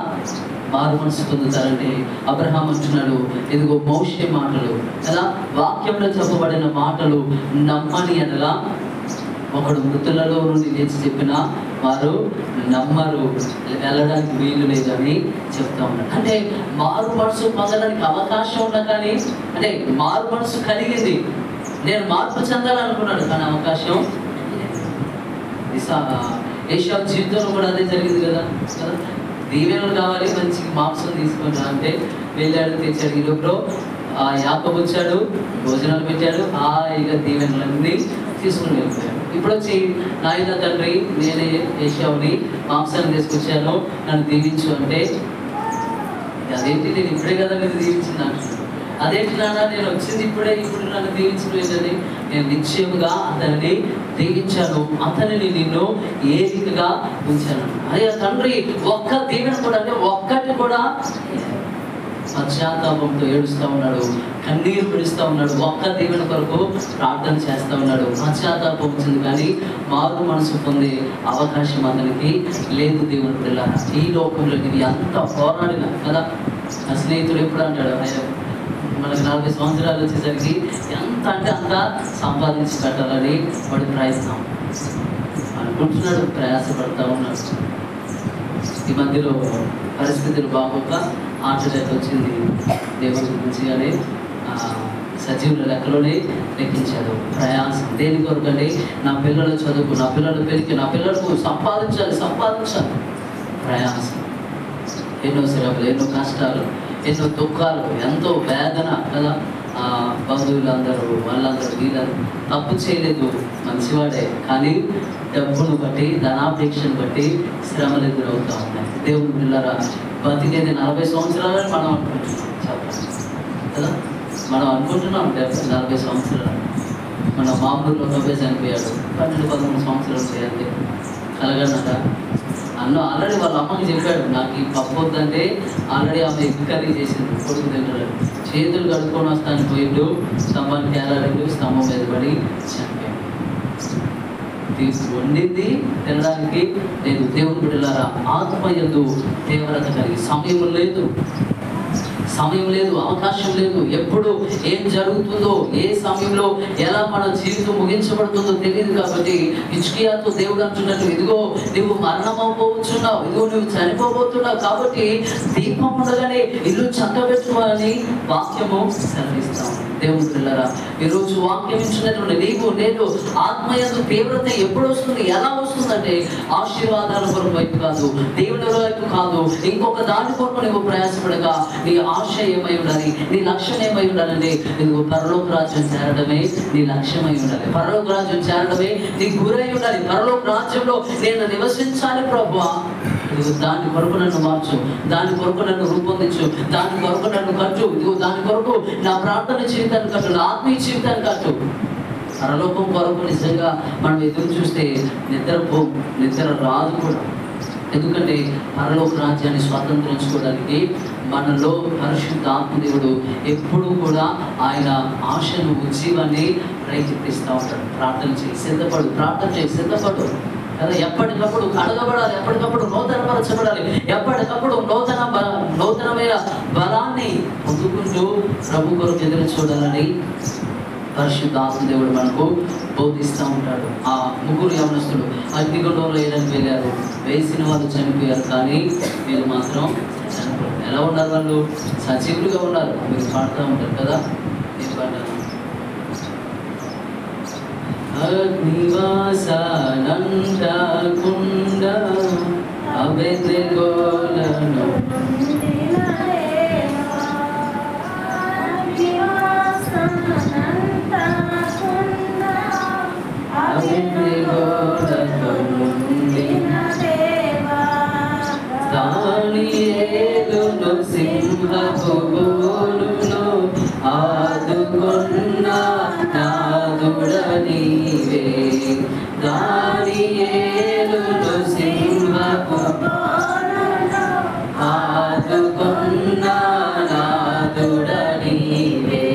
మారు మనసు పొందుతారండి. అబ్రహాం అంటున్నాడు, ఇదిగో మోషే మాటలు కదా, వాక్యంలో చెప్పబడిన మాటలు నమ్మని అనగా ఒకడు మృతులలో నుండి లేచి చెప్పినా వారు నమ్మరు, వెళ్ళడానికి వీలు లేదని చెప్తా ఉన్నారు. అంటే మారు మనసు పొందడానికి అవకాశం ఉన్నా కానీ, అంటే మారు మనసు కలిగింది, నేను మార్పు చెందాలనుకున్నాడు కానీ అవకాశం ఏషావు జీవితంలో కూడా అదే జరిగింది కదా. దీవెనలు కావాలి, మంచి మాంసం తీసుకుంటా అంటే వెళ్ళాడు, తెచ్చాడు. ఈలోపు యాకోబు వచ్చాడు, భోజనాలు పెట్టాడు, హాయిగా దీవెనలన్నీ తీసుకుని వెళ్ళిపోయాడు. ఇప్పుడు వచ్చి నాయన తండ్రి, నేనే ఏషావుని మాంసాన్ని తీసుకొచ్చాను, నన్ను దీవించు అంటే, అదేంటి నేను ఇప్పుడే కదా నేను దీవించింది అంటున్నాను. అదేంటి నాన్న, నేను వచ్చింది ఇప్పుడు నన్ను దీవించలేదని. నేను నిశ్చయముగా అతనిని దీవించాను, అతనిని నిన్ను ఏదికగా ఉంచాను. అయ్యా తండ్రి, ఒక్క దీవెన కూడా, అంటే ఒక్కటి కూడా పశ్చాత్తాపంతో ఏడుస్తూ ఉన్నాడు, కన్నీరు పిడుస్తూ ఉన్నాడు, ఒక్క దీవెన కొరకు ప్రార్థన చేస్తూ ఉన్నాడు. పశ్చాత్తాపం వచ్చింది కానీ మారు మనసు పొందే అవకాశం అతనికి లేదు. దేవుని పిల్లల ఈ లోకంలో ఇది ఎంత పోరాడిన కదా. నా స్నేహితుడు ఎప్పుడు అంటాడు, ఆయన మనకు 40 సంవత్సరాలు వచ్చేసరికి ఎంత అంటే అంత సంపాదించి పెట్టాలని వాడి ప్రయత్నం అనుకుంటున్నాడు, ప్రయాసపడతా ఉన్నాడు. ఈ మధ్యలో పరిస్థితులు బాగోక హార్ట్ అటాక్ వచ్చింది. దేవుడి మంచిగానే సజీవుల లెక్కలోనే లెక్కించాడు. ప్రయాసం దేని కొరకండి? నా పిల్లల చదువుకు, నా పిల్లల పెరిగి, నా పిల్లలకు సంపాదించాలి ప్రయాసం. ఎన్నో శ్రమలు, ఎన్నో కష్టాలు, ఎన్నో దుఃఖాలు, ఎంతో వేదన కదా. బంధువులందరూ వీళ్ళందరూ తప్పు చేయలేదు, మంచివాడే, కానీ డబ్బును బట్టి, ధనాపేక్షను బట్టి శ్రమలు ఎదురవుతూ ఉన్నాయి. దేవుని పిల్లరా, బతికేది 40 సంవత్సరాలని మనం అనుకుంటున్నాం కదా. మనం అనుకుంటున్నాం 40 సంవత్సరాలు. మన మామూలులో 90 చనిపోయాడు, 12-13 సంవత్సరాలు చేయాలి కలగనట అన్న. ఆల్రెడీ వాళ్ళ అమ్మకి చెప్పాడు, నాకు ఈ పప్పు వద్దంటే ఆల్రెడీ ఆమె ఎగ్ కర్రీ చేసింది, కొడుకు తింటాడు. చేతులు కడుక్కొని వస్తాను పోయిండు, స్తంభానికి ఏలాడు, స్తంభం మీద పడి చనిపోయాడు. వండింది తినడానికి లేదు. దేవుని బిడ్డలారా, ఆత్మయందు తీవ్రత కలిగి సమయం లేదు, అవకాశం లేదు. ఎప్పుడు ఏం జరుగుతుందో, ఏ సమయంలో ఎలా మన జీవితం ముగించబడుతుందో తెలియదు. కాబట్టి హిజ్కియాతో దేవుడు అంటున్నట్టు, ఇదిగో నువ్వు మరణమవబోతున్నావు, ఇదిగో నువ్వు చనిపోబోతున్నావు, కాబట్టి దీపం ఉండగానే ఇల్లు చక్కబెట్టుకోవాలని వాక్యము సెలవిస్తాం. దేవుని పిల్లరా, ఈరోజు వాక్యం ఇచ్చినటువంటి నీవు నేను ఆత్మయందు తీవ్రత ఎప్పుడు వస్తుంది, ఎలా వస్తుందంటే ఆశీర్వాదాల కొరకు వైపు కాదు, దేవుని వైపు కాదు, ఇంకొక దాని కొరకు నువ్వు ప్రయాసపడగా నీ ఆశ ఏమై ఉండాలి, నీ లక్ష్యం ఏమై ఉండాలంటే నువ్వు పరలోక రాజ్యం చేరడమే నీ లక్ష్యమై ఉండాలి. పరలోక రాజ్యం చేరడమే నీ గురై ఉండాలి. పరలోక రాజ్యంలో నేను నివసించాలి ప్రభువా, ఇదిగో దాని కొరకు నన్ను మార్చు, దాని కొరకు నన్ను రూపొందించు, దాని కొరకు నన్ను కట్టు, ఇదిగో దాని కొరకు నా ప్రార్థన జీవితాన్ని కట్టు, నా ఆత్మీయ జీవితాన్ని కట్టు. పరలోకం కొరకు నిజంగా మనం ఎదురు చూస్తే నిద్ర రాదు కూడా. ఎందుకంటే పరలోక రాజ్యాన్ని స్వాతంత్రించుకోవడానికి మనలో పరిశుద్ధ ఆత్మదేవుడు ఎప్పుడు కూడా ఆయన ఆశను, ఉజ్జీవాన్ని రేకెత్తిస్తూ ఉంటాడు. ప్రార్థన చేయి సిద్ధపడు కదా. ఎప్పటికప్పుడు కడగబడాలి, ఎప్పటికప్పుడు నూతనపరచబడాలి, ఎప్పటికప్పుడు నూతనమైన బలాన్ని పొందుకుంటూ ప్రభు కొరకు ఎదురు చూడాలని పరిశుద్ధ ఆత్మదేవుడు మనకు బోధిస్తూ ఉంటాడు. ఆ 3 యవనస్తులు అగ్నిగుండంలో వేయడానికి వెళ్ళారు, వేసిన వాళ్ళు చనిపోయారు, కానీ వీళ్ళు మాత్రం చనిపోయారు. ఎలా ఉన్నారు? వాళ్ళు సజీవులుగా ఉన్నారు. మీరు పాడుతూ ఉంటారు కదా, ఏం పాడారు? అగ్నివాసనందకుండ అబెద్నెగోలను దానియేలును సింహపు బోనును ఆదుకొన్న నాదుడ నీవే. దానియేలును సింహపు బోనును ఆదుకొన్న నాదుడ నీవే.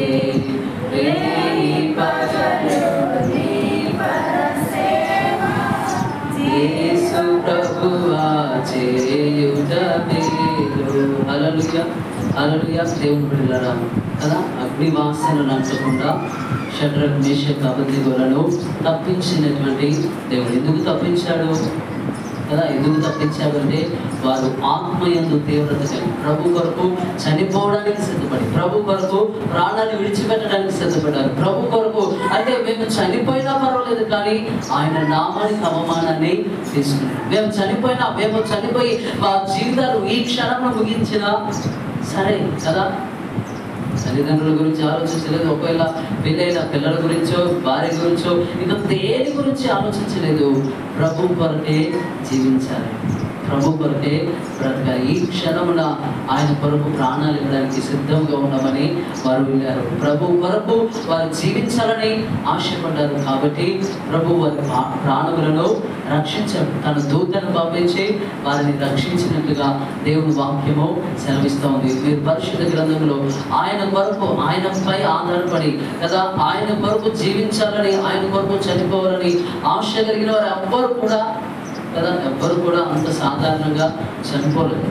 యేసు ప్రభువా చేయుట మేలు. హల్లెలూయా, హల్లెలూయా. దేవుని బిడ్డలారా కదా, అగ్నివాసనను అంటకుండా షడ్రక్, మేషక్, అబేద్నెగోలను తప్పించినటువంటి దేవుడు ఎందుకు తప్పించాడు కదా? ఎందుకు తప్పించాడు అంటే వారు ఆత్మయందు తీవ్రత కలిగి ప్రభు కొరకు చనిపోవడానికి సిద్ధపడి, ప్రభు కొరకు ప్రాణాన్ని విడిచిపెట్టడానికి సిద్ధపడ్డారు. ప్రభు కొరకు అంటే మేము చనిపోయినా పర్వాలేదు, కానీ ఆయన నామానికి అవమానాన్ని తీసుకున్నారు. మేము చనిపోయి మా జీవితాలు ఈ క్షణంలో ముగించినా సరే కదా. తల్లిదండ్రుల గురించి ఆలోచించలేదు, ఒకవేళ పెళ్ళైన పిల్లల గురించో, భార్య గురించో, ఇంకా దేని గురించి ఆలోచించలేదు. ప్రభు కొరకే జీవించాలి, ప్రభు కొరకే బ్రతకాలి. ఈ క్షణమున ఆయన కొరకు ప్రాణాలు ఇవ్వడానికి సిద్ధంగా ఉన్నామని వారు వెళ్ళారు. ప్రభు కొరకు వారు జీవించాలని ఆశపడ్డారు. కాబట్టి ప్రభు వారి ప్రాణములను రక్షించాడు. తన దూతను పంపించి వారిని రక్షించినట్లుగా దేవుని వాక్యము సెలవిస్తూ ఉంది. మీరు పరిశుద్ధ గ్రంథంలో ఆయన కొరకు, ఆయనపై ఆధారపడి కదా, ఆయన కొరకు జీవించాలని, ఆయన కొరకు చనిపోవాలని ఆశ కలిగిన వారు ఎవ్వరు కూడా అంత సాధారణంగా చనిపోలేదు.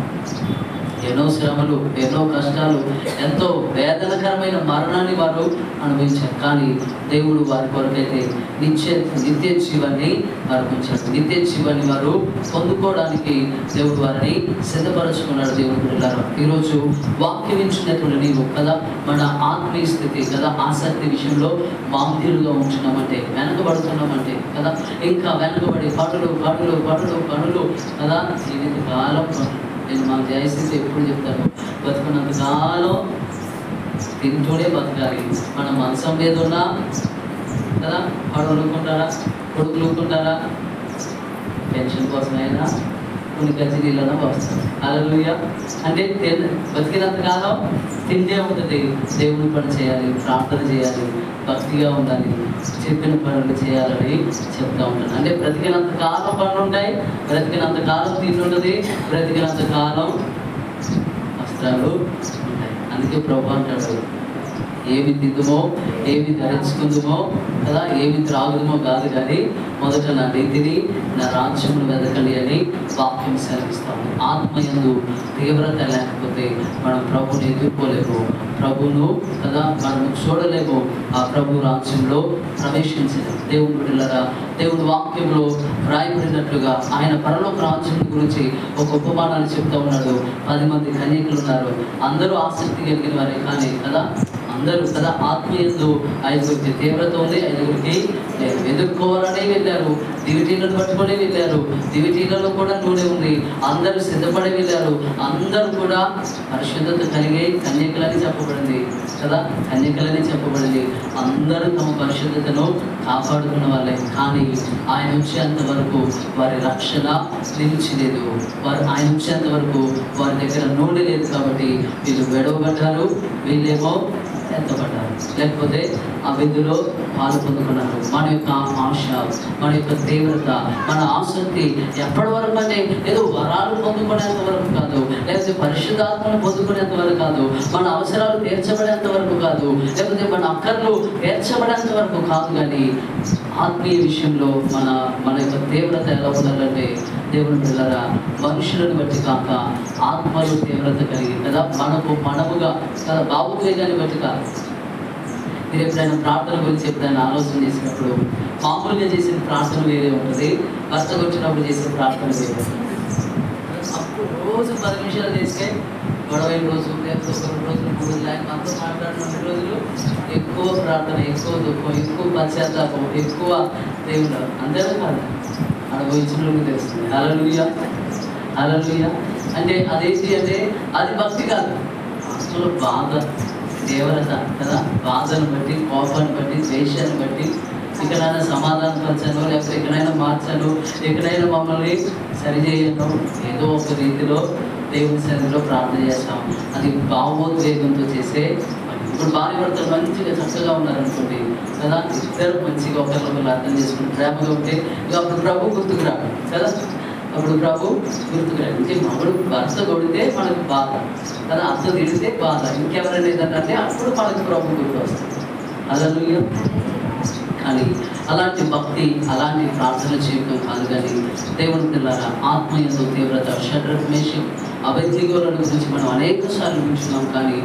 ఎన్నో శ్రమలు, ఎన్నో కష్టాలు, ఎంతో వేదనకరమైన మరణాన్ని వారు అనుభవించారు. కానీ దేవుడు వారి కొరకైతే నిత్య జీవాన్ని వారికి ఉంచాడు. నిత్య జీవాన్ని వారు పొందుకోవడానికి దేవుడు వారిని సిద్ధపరచుకున్నాడు. దేవుడు బిడ్డలారా, ఈరోజు వాక్యం ఇచ్చినటువంటి నీవు కదా, మన ఆత్మీయ స్థితి కదా, ఆసక్తి విషయంలో బాధ్యులుగా ఉంటున్నామంటే, వెనకబడుతున్నామంటే కదా, ఇంకా వెనకబడి పనులు కదా, జీవిత కాలం. నేను మా జయస్థితి ఎప్పుడు చెప్తాను, బతుకున్నంత కాలం తింటూనే బతకాలి. మన మనసం మీద ఉన్నా కదా, వాడు కొడుకులు ఊరుకుంటారా? పెన్షన్ కోసమైనా కొన్ని గజ్జీలను వస్తాయి. హల్లెలూయా. అంటే బతికినంత కాలం తిండే ఉంటుంది, దేవుని పని చేయాలి, ప్రార్థన చేయాలి, భక్తిగా ఉండాలి, చెప్పిన పనులు చేయాలని చెప్తా ఉంటాను. అంటే బ్రతికినంత కాలం పనులు ఉంటాయి, బ్రతికినంత కాలం తిండి ఉంటుంది, బ్రతికినంత కాలం వస్త్రాలు ఉంటాయి. అందుకే ప్రభు అంటాడు, ఏమి తిందుమో ఏమి ధరించుకుందుమో కదా, ఏమి త్రాగుదమో కాదు, కానీ మొదట నా నీతిని నా రాజ్యమును వెతకండి అని వాక్యం సెలవిస్తాము. ఆత్మయందు తీవ్రత లేకపోతే మనం ప్రభుని ఎదుర్కోలేము, ప్రభును కదా మనం చూడలేము, ఆ ప్రభు రాజ్యంలో ప్రవేశించలేము. దేవుని బిడ్డలారా, దేవుని వాక్యంలో రాయబడినట్లుగా ఆయన పరలోక రాజ్యం గురించి ఒక ఉపమానాన్ని చెప్తా ఉన్నాడు. 10 మంది కన్యకులు ఉన్నారు, అందరూ ఆసక్తి కలిగిన వారే, కానీ కదా అందరూ కదా ఆత్మీయందు 5గురికి తీవ్రత ఉంది, 5గురికి ఎదుర్కోవాలని వెళ్ళారు. దివిటీలను పట్టుకొని వెళ్ళారు, దివిటీలలో కూడా నూనె ఉంది, అందరూ సిద్ధపడి వెళ్ళారు. అందరూ కూడా పరిశుద్ధత కలిగే కన్యకలని చెప్పబడింది కదా, కన్యకలని చెప్పబడింది. అందరూ తమ పరిశుద్ధతను కాపాడుకున్న వాళ్ళే, కానీ ఆయన వచ్చేంత వరకు వారి రక్షణ నిలిచిలేదు. ఆయన వచ్చేంత వరకు వారి దగ్గర నూనె లేదు. కాబట్టి వీళ్ళు విడవబడ్డారు, వీళ్ళేమో ఎంతపడ్డారు, లేకపోతే ఆ విధులో పాలు పొందుకున్నారు. మన యొక్క ఆశ, మన యొక్క తీవ్రత, మన ఆసక్తి ఎప్పటి వరకు అంటే ఏదో వరాలు పొందుకునేంత వరకు కాదు, లేకపోతే పరిశుద్ధాత్మను పొందుకునేంత వరకు కాదు, మన అవసరాలు తీర్చబడేంత వరకు కాదు, లేకపోతే మన అక్కర్లు తీర్చబడేంత వరకు కాదు, కానీ ఆత్మీయ విషయంలో మన యొక్క తీవ్రత ఎలా ఉండాలంటే, దేవుని పిల్లరా, మనుషులను బట్టి కాక ఆత్మలో తీవ్రత కలిగి కదా, మనముగా కదా, భావోద్వేగాన్ని బట్టి కాదు. మీరు ఎప్పుడైనా ప్రార్థన గురించి ఎప్పుడైనా ఆలోచన చేసినప్పుడు మామూలుగా చేసిన ప్రార్థన వేరే ఉంటుంది, భర్తకు వచ్చినప్పుడు చేసిన ప్రార్థన వేరే ఉంటుంది. అప్పుడు రోజు 10 నిమిషాలు చేస్తే గొడవైన రోజు, లేకపోతే 1 రోజులు 3 రోజులు, లేక మనతో మాట్లాడిన 2 రోజులు ఎక్కువ ప్రార్థన, ఎక్కువ దుఃఖం, ఎక్కువ పశ్చాత్తాపం, ఎక్కువ దేవుడు అందరూ కాదు, అనుభవించిన తెలుస్తుంది. హల్లెలూయా, హల్లెలూయా. అంటే అదేంటి అంటే అది భక్తి కాదు, అసలు బాధ, తీవ్రత కదా, బాధను బట్టి, కోపాన్ని బట్టి, ద్వేషాన్ని బట్టి, ఎక్కడైనా సమాధానం పరచను, లేకపోతే ఎక్కడైనా మార్చను, ఎక్కడైనా మమ్మల్ని సరిచేయను, ఏదో ఒక రీతిలో దేవుని సన్నిధిలో ప్రార్థన చేస్తాం. అది భావోద్వేగంతో చేసే. ఇప్పుడు భార్య భర్తలు మంచిగా చక్కగా ఉన్నారనుకోండి కదా, ఇద్దరు మంచిగా ఒకరినొకరు అర్థం చేసుకుని ప్రేమగా ఉంటే ఇక అప్పుడు ప్రభు గుర్తుకు రాడు కదా, అప్పుడు ప్రభు గుర్తుకు రాడు. అంటే మగుడు భర్త కొడితే మనకు బాధ కదా, అత్త తిడితే బాధ, ఇంకెవరైనా ఏదంటే అప్పుడు మనకు ప్రభు గుర్తు వస్తుంది. హల్లెలూయా. కానీ అలాంటి భక్తి, అలాంటి ప్రార్థన జీవితం కాదు. కానీ దేవుని పిల్లల ఆత్మీయంతో తీవ్రత, షడ్రక్ మేషక్ అబేద్నెగోల గురించి మనం అనేక సార్లు చూస్తున్నాం. కానీ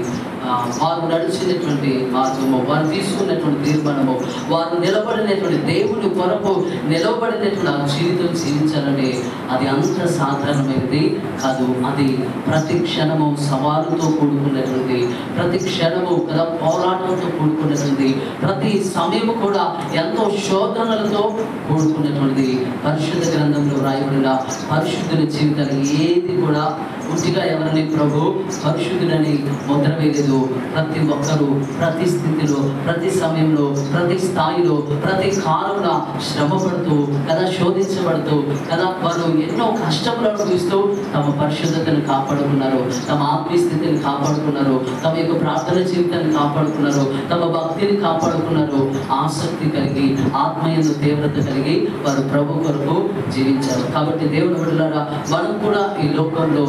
వారు నడిచినటువంటి మార్గము, వారు తీసుకున్నటువంటి తీర్మానము, వారు నిలబడినటువంటి దేవుని కొరకు నిలబడినటువంటి ఆ జీవితం జీవించాలని అది అంత సాధారణమైనది కాదు. అది ప్రతి క్షణము సవాలుతో కూడుకున్నటువంటి, ప్రతి క్షణము కదా పోరాటంతో కూడుకున్నటువంటి, ప్రతి సమయము కూడా ఎంతో శోధనలతో కూడుకున్నటువంటిది. పరిశుద్ధ గ్రంథంలో రాయబడిన పరిశుద్ధుని జీవితాలు ఏది కూడా ఉచిగా ఎవరిని ప్రభు పరిశుద్ధులని ముద్ర వేయలేదు. ప్రతి ఒక్కరూ ప్రతి స్థితిలో, ప్రతి సమయంలో, ప్రతి స్థాయిలో, ప్రతి కాలంలో శ్రమ పడుతూ కదా, శోధించబడుతూ కదా, వారు ఎన్నో కష్టములు అనుభవిస్తూ తమ పరిశుద్ధతను కాపాడుకున్నారు, తమ ఆత్మీయ స్థితిని కాపాడుకున్నారు, తమ యొక్క ప్రార్థన జీవితాన్ని కాపాడుకున్నారు, తమ భక్తిని కాపాడుకున్నారు. ఆసక్తి కలిగి, ఆత్మీయ తీవ్రత కలిగి వారు ప్రభు కొరకు జీవించారు. కాబట్టి దేవుని బిడ్డలారా, మనం కూడా ఈ లోకంలో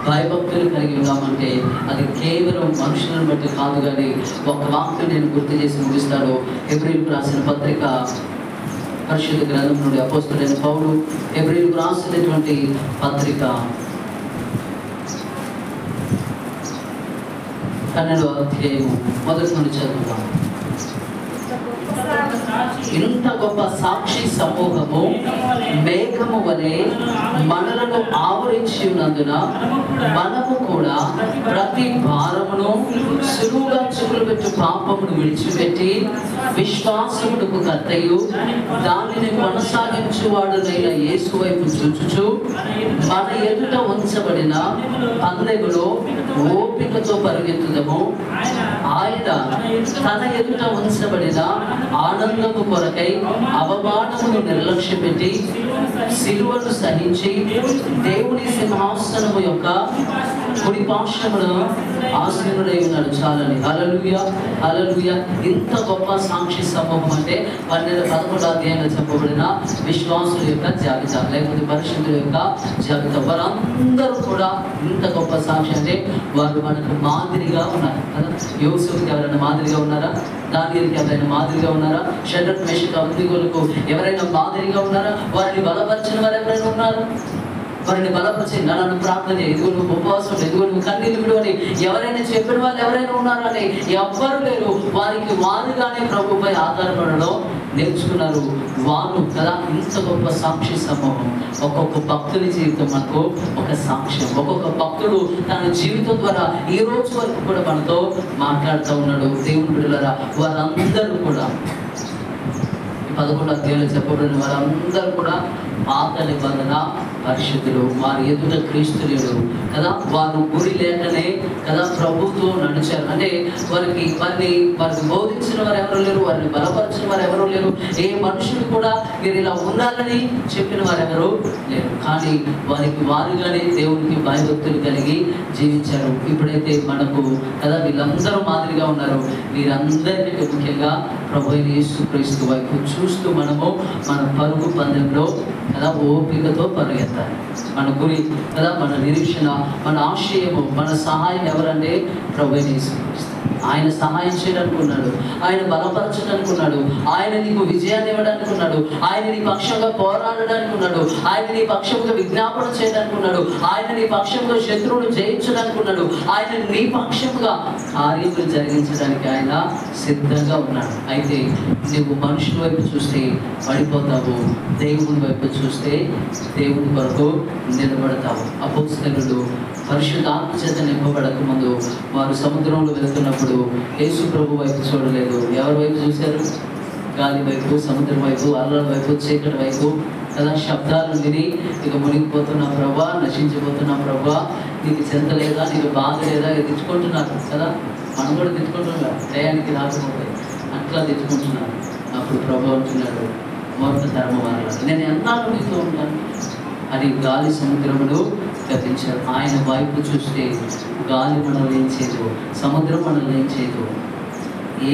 భయభక్తులు కలిగి ఉన్నామంటే అది కేవలం మనుషులను బట్టి కాదు. కానీ ఒక వాక్యం నేను గుర్తు చేసి ముగిస్తాను. హెబ్రీయులకు రాసిన పత్రిక, పరిశుద్ధ గ్రంథం నుండి అపోస్తలుడైన పౌలు హెబ్రీయులకు రాసినటువంటి పత్రిక 12వ అధ్యాయము మొదటి నుండి చదువుతాం. ఇంత గొప్ప సాక్షి సమూహము మేఘము వలె మనలను ఆవరించి ఉన్నందున మనము కూడా ప్రతి భారమును సులువుగా చిక్కులు పెట్టు పాపమును విడిచిపెట్టి విశ్వాసమునకు కర్తయు దానిని కొనసాగించువాడునైన యేసు వైపు చూచుచు మన ఎదుట ఉంచబడిన పందెములో ఓపికతో పరిగెత్తుదము. ఆయన తన ఎదుట ఉంచబడిన ఆనందము కొరకై అవమానమును నిర్లక్ష్యపెట్టి సిలువను సహించి దేవుని సింహాసనము యొక్క కుడి పార్శ్వమున ఆసీనుడై ఉన్నాడు. చాలని హల్లెలూయా, హల్లెలూయా. ఇంత గొప్ప సాక్షి సమూహం అంటే 11వ అధ్యాయంలో చెప్పబడిన విశ్వాసుల యొక్క జాబితా, లేకపోతే పరిశుద్ధుల యొక్క జాబితా. వారందరూ కూడా ఇంత గొప్ప సాక్షి అంటే వారు మనకు మాదిరిగా ఉన్నారు కదా. యోసేపుకి ఎవరైనా మాదిరిగా ఉన్నారా? దానియేలుకి ఎవరైనా మాదిరిగా ఉన్నారా? షడ్రక్ మేషక్ అబేద్నెగోలకు ఎవరైనా మాదిరిగా ఉన్నారా? వారిని బలపరిచిన వారు ఎవరైనా ఉన్నారా? వారిని బలపరిచి నన్ను ప్రార్థన చేయి, ఎదుగు నువ్వు ఉపవాసం, ఎదుగు నువ్వు కన్నీళ్ళు విడువని ఎవరైనా చెప్పిన వాళ్ళు ఎవరైనా ఉన్నారా అని ఎవ్వరు లేరు. వారికి వారుగానే ప్రభుపై ఆధారపడడం నేర్చుకున్నారు వారు కదా. ఇంత గొప్ప సాక్షి సమూహం. ఒక్కొక్క భక్తుని జీవితం మనకు ఒక సాక్ష్యం. ఒక్కొక్క భక్తుడు తన జీవితం ద్వారా ఈ రోజు వరకు కూడా మనతో మాట్లాడుతూ ఉన్నాడు. దేవుని బిడ్డలారా, వారందరూ కూడా 11వ అధ్యాయంలో చెప్పబడిన వారందరూ కూడా పాత నిబంధన పరిశుద్ధులు. వారి ఎదుట క్రీస్తు లేడు కదా. వారు గురి లేకనే కదా ప్రభుతో నడిచారు. అంటే వారికి బోధించిన వారు ఎవరు లేరు, వారిని బలపరిచిన వారు ఎవరు లేరు. ఏ మనుషులు కూడా మీరు ఇలా ఉండాలని చెప్పిన వారు ఎవరు లేరు. కానీ వారికి వారుగానే దేవునికి భయభక్తులు కలిగి జీవించారు. ఇప్పుడైతే మనకు కదా వీళ్ళందరూ మాదిరిగా ఉన్నారు. వీరందరికీ ముఖ్యంగా ప్రభు యేసుక్రీస్తు వైపు చూస్తూ మనము మన పరుగు పందెంలో కదా ఓపికతో పరిగెత్తాలి. మన గురి కదా, మన నిరీక్షణ, మన ఆశయము, మన సహాయం ఎవరంటే ప్రభు యేసుక్రీస్తు. ఆయన సహాయం చేయడానికి ఉన్నాడు, ఆయన బలపరచడానికి ఉన్నాడు, ఆయన నీకు విజయాన్ని ఇవ్వడానికి ఉన్నాడు, ఆయన నీ పక్షంగా పోరాడడానికి ఉన్నాడు, ఆయన నీ పక్షంగా విజ్ఞాపన చేయడానికి ఉన్నాడు, ఆయన నీ పక్షంగా శత్రువును జయించడానికి ఉన్నాడు, ఆయన నీ పక్షంగా కార్యములు జరిగించడానికి ఆయన సిద్ధంగా ఉన్నాడు. అయితే నువ్వు మనుషుల వైపు చూస్తే పడిపోతావు, దేవుని వైపు చూస్తే దేవుని కొరకు నిలబడతావు. అపోస్తలులు పరిశుద్ధాత్మ చేత నింపబడక ముందు వారు సముద్రంలో వెళుతున్నప్పుడు యేసు ప్రభు వైపు చూడలేదు. ఎవరి వైపు చూశారు? గాలి వైపు, సముద్రం వైపు, అల్లల వైపు, చీకటి వైపు కదా. శబ్దాలు విని ఇక మునిగిపోతున్నా ప్రభా, నశించిపోతున్నా ప్రభా, నీకు చింత లేదా, నీకు బాధ లేదా, తెచ్చుకుంటున్నారు కదా. మనం కూడా తెచ్చుకుంటున్నాం, టయానికి రాకపోతే అట్లా తెచ్చుకుంటున్నారు. అప్పుడు ప్రభు అంటున్నాడు, మొదట ధర్మ వల్ల నేను ఎన్నాళ్ళు నీతో ఉంటాను అని గాలి సముద్రమును గతించారు. ఆయన వైపు చూస్తే గాలి మనల్ని ఏం చేయదు, సముద్రం మనల్ని ఏం చేయదు,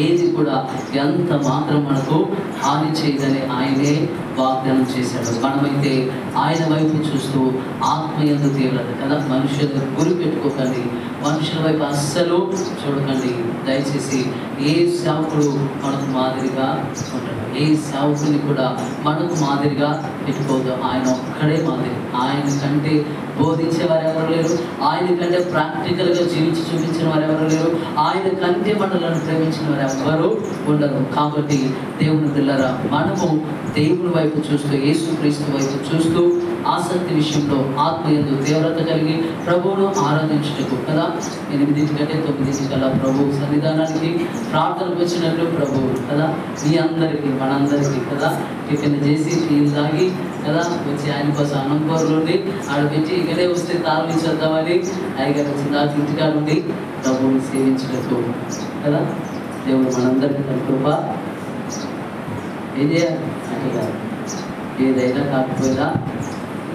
ఏది కూడా ఎంత మాత్రం మనకు హాని చేయదని ఆయనే వాగ్దానం చేశాడు. మనమైతే ఆయన వైపు చూస్తూ ఆత్మయందు తీవ్రత కదా. మనుషుల గురి పెట్టుకోకండి, మనుషుల వైపు అస్సలు చూడకండి. దయచేసి ఏ సేవకుడు మనకు మాదిరిగా ఉంటాడు, ఏ సేవకుని కూడా మనకు మాదిరిగా పెట్టుకోవద్దు. ఆయన ఒక్కడే మాదిరి. ఆయన కంటే బోధించేవారు ఎవరు లేరు, ఆయన కంటే ప్రాక్టికల్గా జీవించి చూపించిన వారు ఎవరు లేరు, ఆయన కంటే మనలను ప్రేమించిన వారు ఎవరు ఉండరు. కాబట్టి దేవుని పిల్లరా, మనము దేవుని వైపు చూస్తూ, యేసుక్రీస్తు వైపు చూస్తూ ఆసక్తి విషయంలో ఆత్మయందు తీవ్రత కలిగి ప్రభువును ఆరాధించుటకు కదా 8 కంటే 9 కల్లా ప్రభు సన్నిధానానికి ప్రార్థనకు వచ్చినట్లు ప్రభువు కదా మీ అందరికీ మనందరికీ కదా టిఫిన్ చేసి టీలు తాగి కదా వచ్చి ఆయన కోసం అనంతపురంలోని ఆడపెట్టి ఇక్కడే వస్తే తాళం ఇచ్చేద్దామని అయ్యగారు వచ్చిన దాకా ఇంటికాడ ఉండి ప్రభువుని సేవించుటకు కదా దేవుడు మనందరికీ తన కృప ఏం చేయాలి అంటే కాదు, ఏదైనా కాకపోయినా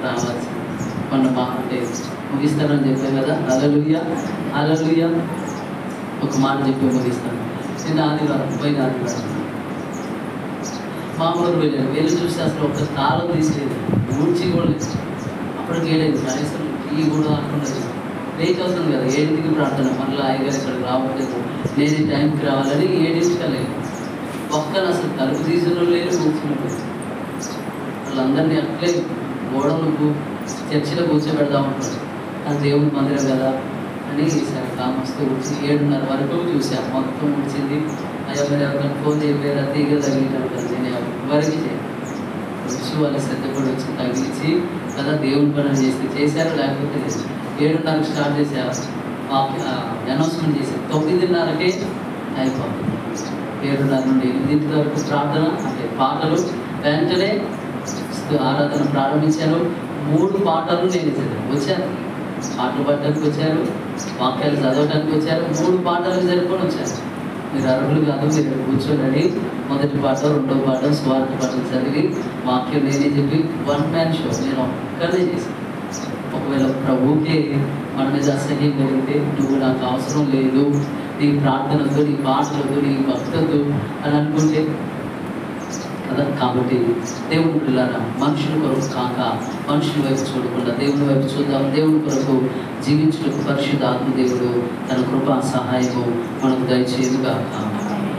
రావచ్చు. మొన్న అంటే ముగిస్తానని చెప్పాను కదా, హల్లెలూయా హల్లెలూయా. ఒక మాట చెప్పి ముగిస్తాను. నిన్న ఆదివారం పోయిన ఆదివారం మామూలు వెళ్ళి చూసి అసలు ఒక తాళం తీసేది ఊడ్చి కూడా లేదు. అప్పటికి ఏడైంది, కనీసం టీ కూడా అనుకున్నది. లేట్ అవుతుంది కదా, 7కి ప్రార్థన, మళ్ళీ అయ్యగారు ఇక్కడికి రావట్లేదు, నేను టైంకి రావాలని 7కి లేదు. ఒక్కరు అసలు తలుపు తీసుకుని లేదు, కూర్చున్నట్టు వాళ్ళందరినీ అట్లే గోడలకు చర్చిలో కూర్చోబెడదామంటారు. అది దేవుని మందిరం కదా అని సరే కామస్తూ వచ్చి 7:30 వరకు చూసాను. మొత్తం వచ్చింది. అయ్యా మరి ఎవరికైనా ఫోన్ చేయలేదా, తీగ తగిలినాడు కదా, నేను ఎవరికి చేయను. వచ్చి వాళ్ళ శ్రద్ధ కూడా వచ్చి తగిలించి కదా దేవుని పనులు చేశారు. లేకపోతే 7:30కి స్టార్ట్ చేశారు, అనౌన్స్మెంట్ చేశారు. 9:30కే అయిపోతుంది. 7:30 నుండి 8 వరకు ప్రార్థన అంటే పాటలు, వెంటనే ఆరాధన ప్రారంభించారు. 3 పాటలు నేను వచ్చాను. పాటలు పట్టడానికి వచ్చారు, వాక్యాలు చదవడానికి వచ్చారు, 3 పాటలు జరుపుకొని వచ్చారు. మీరు అర్హులు కాదు, మీరు కూర్చోనండి. మొదటి పాట, రెండో పాట, స్వార్థ పాటలు చదివి వాక్యం నేనే చెప్పి వన్ మ్యాన్ షో నేను ఒక్కనే చేశాను. ఒకవేళ ప్రభువుకే మన మీద అసహ్యం కలిగితే, నువ్వు నాకు అవసరం లేదు, నీ ప్రార్థనతో, నీ పాటలతో, నీ భక్తులతో అని అనుకుంటే కదా. కాబట్టి దేవుని పిల్లల మనుషుల కొరకు కాక, మనుషుల వైపు చూడకుండా దేవుని వైపు చూద్దాం. దేవుని కొరకు జీవించుటకు పరిశుద్ధ ఆత్మదేవుడు తన కృపా సహాయము మనకు దయచేయుగాక.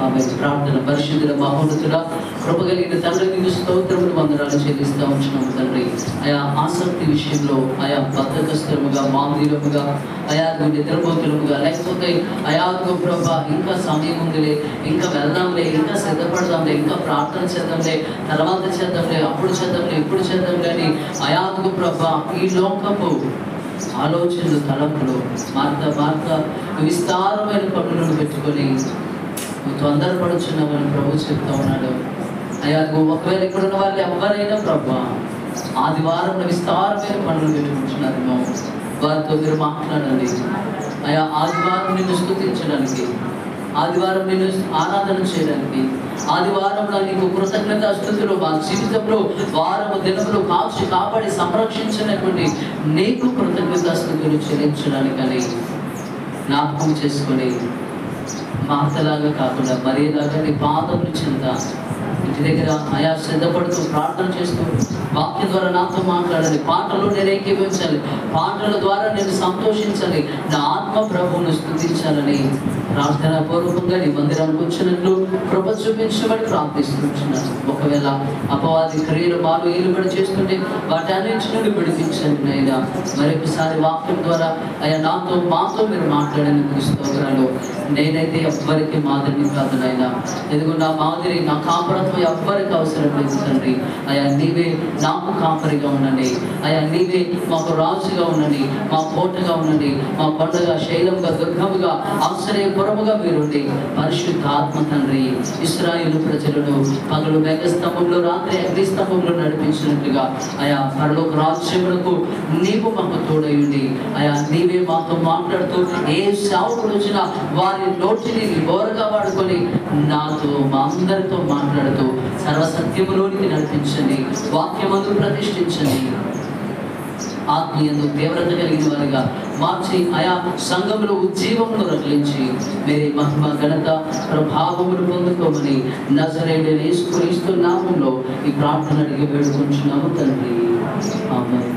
ఆమె ప్రార్థన. పరిశుద్ధుల మహోన్నతుల కృప కలిగిన తండ్రి, నీకు స్తోత్రములు వందనాలు చెల్లిస్తూ ఉంటున్నాము తండ్రి. ఆయా ఆసక్తి విషయంలో, ఆయా బద్ధకస్తులముగా, మాందిరముగా, ఆయా నిద్రపోతులముగా, లేకపోతే అయాకు ప్రభా ఇంకా సమయం ఉందిలే, ఇంకా వెళ్దాంలే, ఇంకా సిద్ధపడదాంలే, ఇంకా ప్రార్థన చేద్దాంలే, తర్వాత చేద్దాంలే, అప్పుడు చేద్దాంలే, ఇప్పుడు చేద్దాంలే అని అయాకు ప్రభా ఈ లోకపు ఆలోచనలు, తలంపులు మార్త విస్తారమైన పనులను పెట్టుకొని నువ్వు తొందరపడుచున్నావని ప్రభు చెప్తా ఉన్నాడు. అయ్యా ఒకవేళ ఇక్కడ ఉన్న వాళ్ళు ఎవరైనా ప్రభు ఆదివారం విస్తారమైన పనులు పెట్టుకుంటున్నారేమో, వారితో మీరు మాట్లాడండి. అయ్యా ఆదివారం నిన్ను స్తుతించడానికి, ఆదివారం నిన్ను ఆరాధన చేయడానికి, ఆదివారంలో నీకు కృతజ్ఞత స్తుతులు మా జీవితంలో వారము దినములు కాచి కాపాడి సంరక్షించినటువంటి నీకు కృతజ్ఞత స్తుతులు చెల్లించడానికని జ్ఞాపకం చేసుకొని మాతలాగా కాకుండా మరేలాగా నీ పాదములు చెంద ఇంటి దగ్గర ఆయా సిద్ధపడుతూ ప్రార్థన చేస్తూ వాక్యం ద్వారా నాతో మాట్లాడాలి, పాటలు నేను ఏకీభవించాలి, పాటల ద్వారా నేను సంతోషించాలి, నా ఆత్మ ప్రభువును స్తుతించాలని ప్రార్థనా పూర్వకంగా నీ మందిరానికి వచ్చినట్లు కృప చూపించమని ప్రార్థిస్తున్నాను. ఒకవేళ అపవాది క్రియలు మాలు ఏలుబడి చేస్తుంటే వాటన్నింటి నుండి విడిపించండి అయినా. మరొకసారి వాక్యం ద్వారా అయ్యా మాతో మీరు మాట్లాడేందుకు స్తోత్రాలు. నేనైతే ఎవ్వరికి మాదిరిని కాదు నాయన. ఎదుగు నా మాదిరి, నా కాపురత్వం ఎవ్వరికి అవసరం లేదు తండ్రి. అయ్యా నీవే నాకు కాపరిగా ఉండండి. అయ్యా నీవే మాకు రాజుగా ఉండండి, మా కోటగా ఉండండి, మా పండుగ శైలంగా, దుర్గముగా, ఆశ్చర్యపురముగా మీరుండి పరిశుద్ధ ఆత్మ తండ్రి ఇశ్రాయేలు ప్రజలను పగలు మేఘస్తంభంలో, రాత్రి అగ్నిస్తంభంలో నడిపించినట్టుగా అయా పరలోక రాజ్యములకు నీవు మాకు తోడయుండి అయా నీవే మాతో మాట్లాడుతూ ఏ సేవకుడు వచ్చినా వారి నోటిని బోరగా వాడుకొని నాతో మా అందరితో మాట్లాడుతూ సర్వసత్యములోనికి నడిపించండి, వాక్యమందు ప్రతిష్ఠించండి, ఆత్మీయందు తీవ్రత కలిగిన వారిగా మార్చి ఆయా సంఘములు ఉజ్జీవమును రగిలించి మీరే మహిమ, ఘనత, ప్రభావములు పొందుకోమని నజరేయుడైన యేసుక్రీస్తు నామములో ఈ ప్రార్థన అడిగి వేడుకుంటున్నాము తండ్రి. ఆమేన్.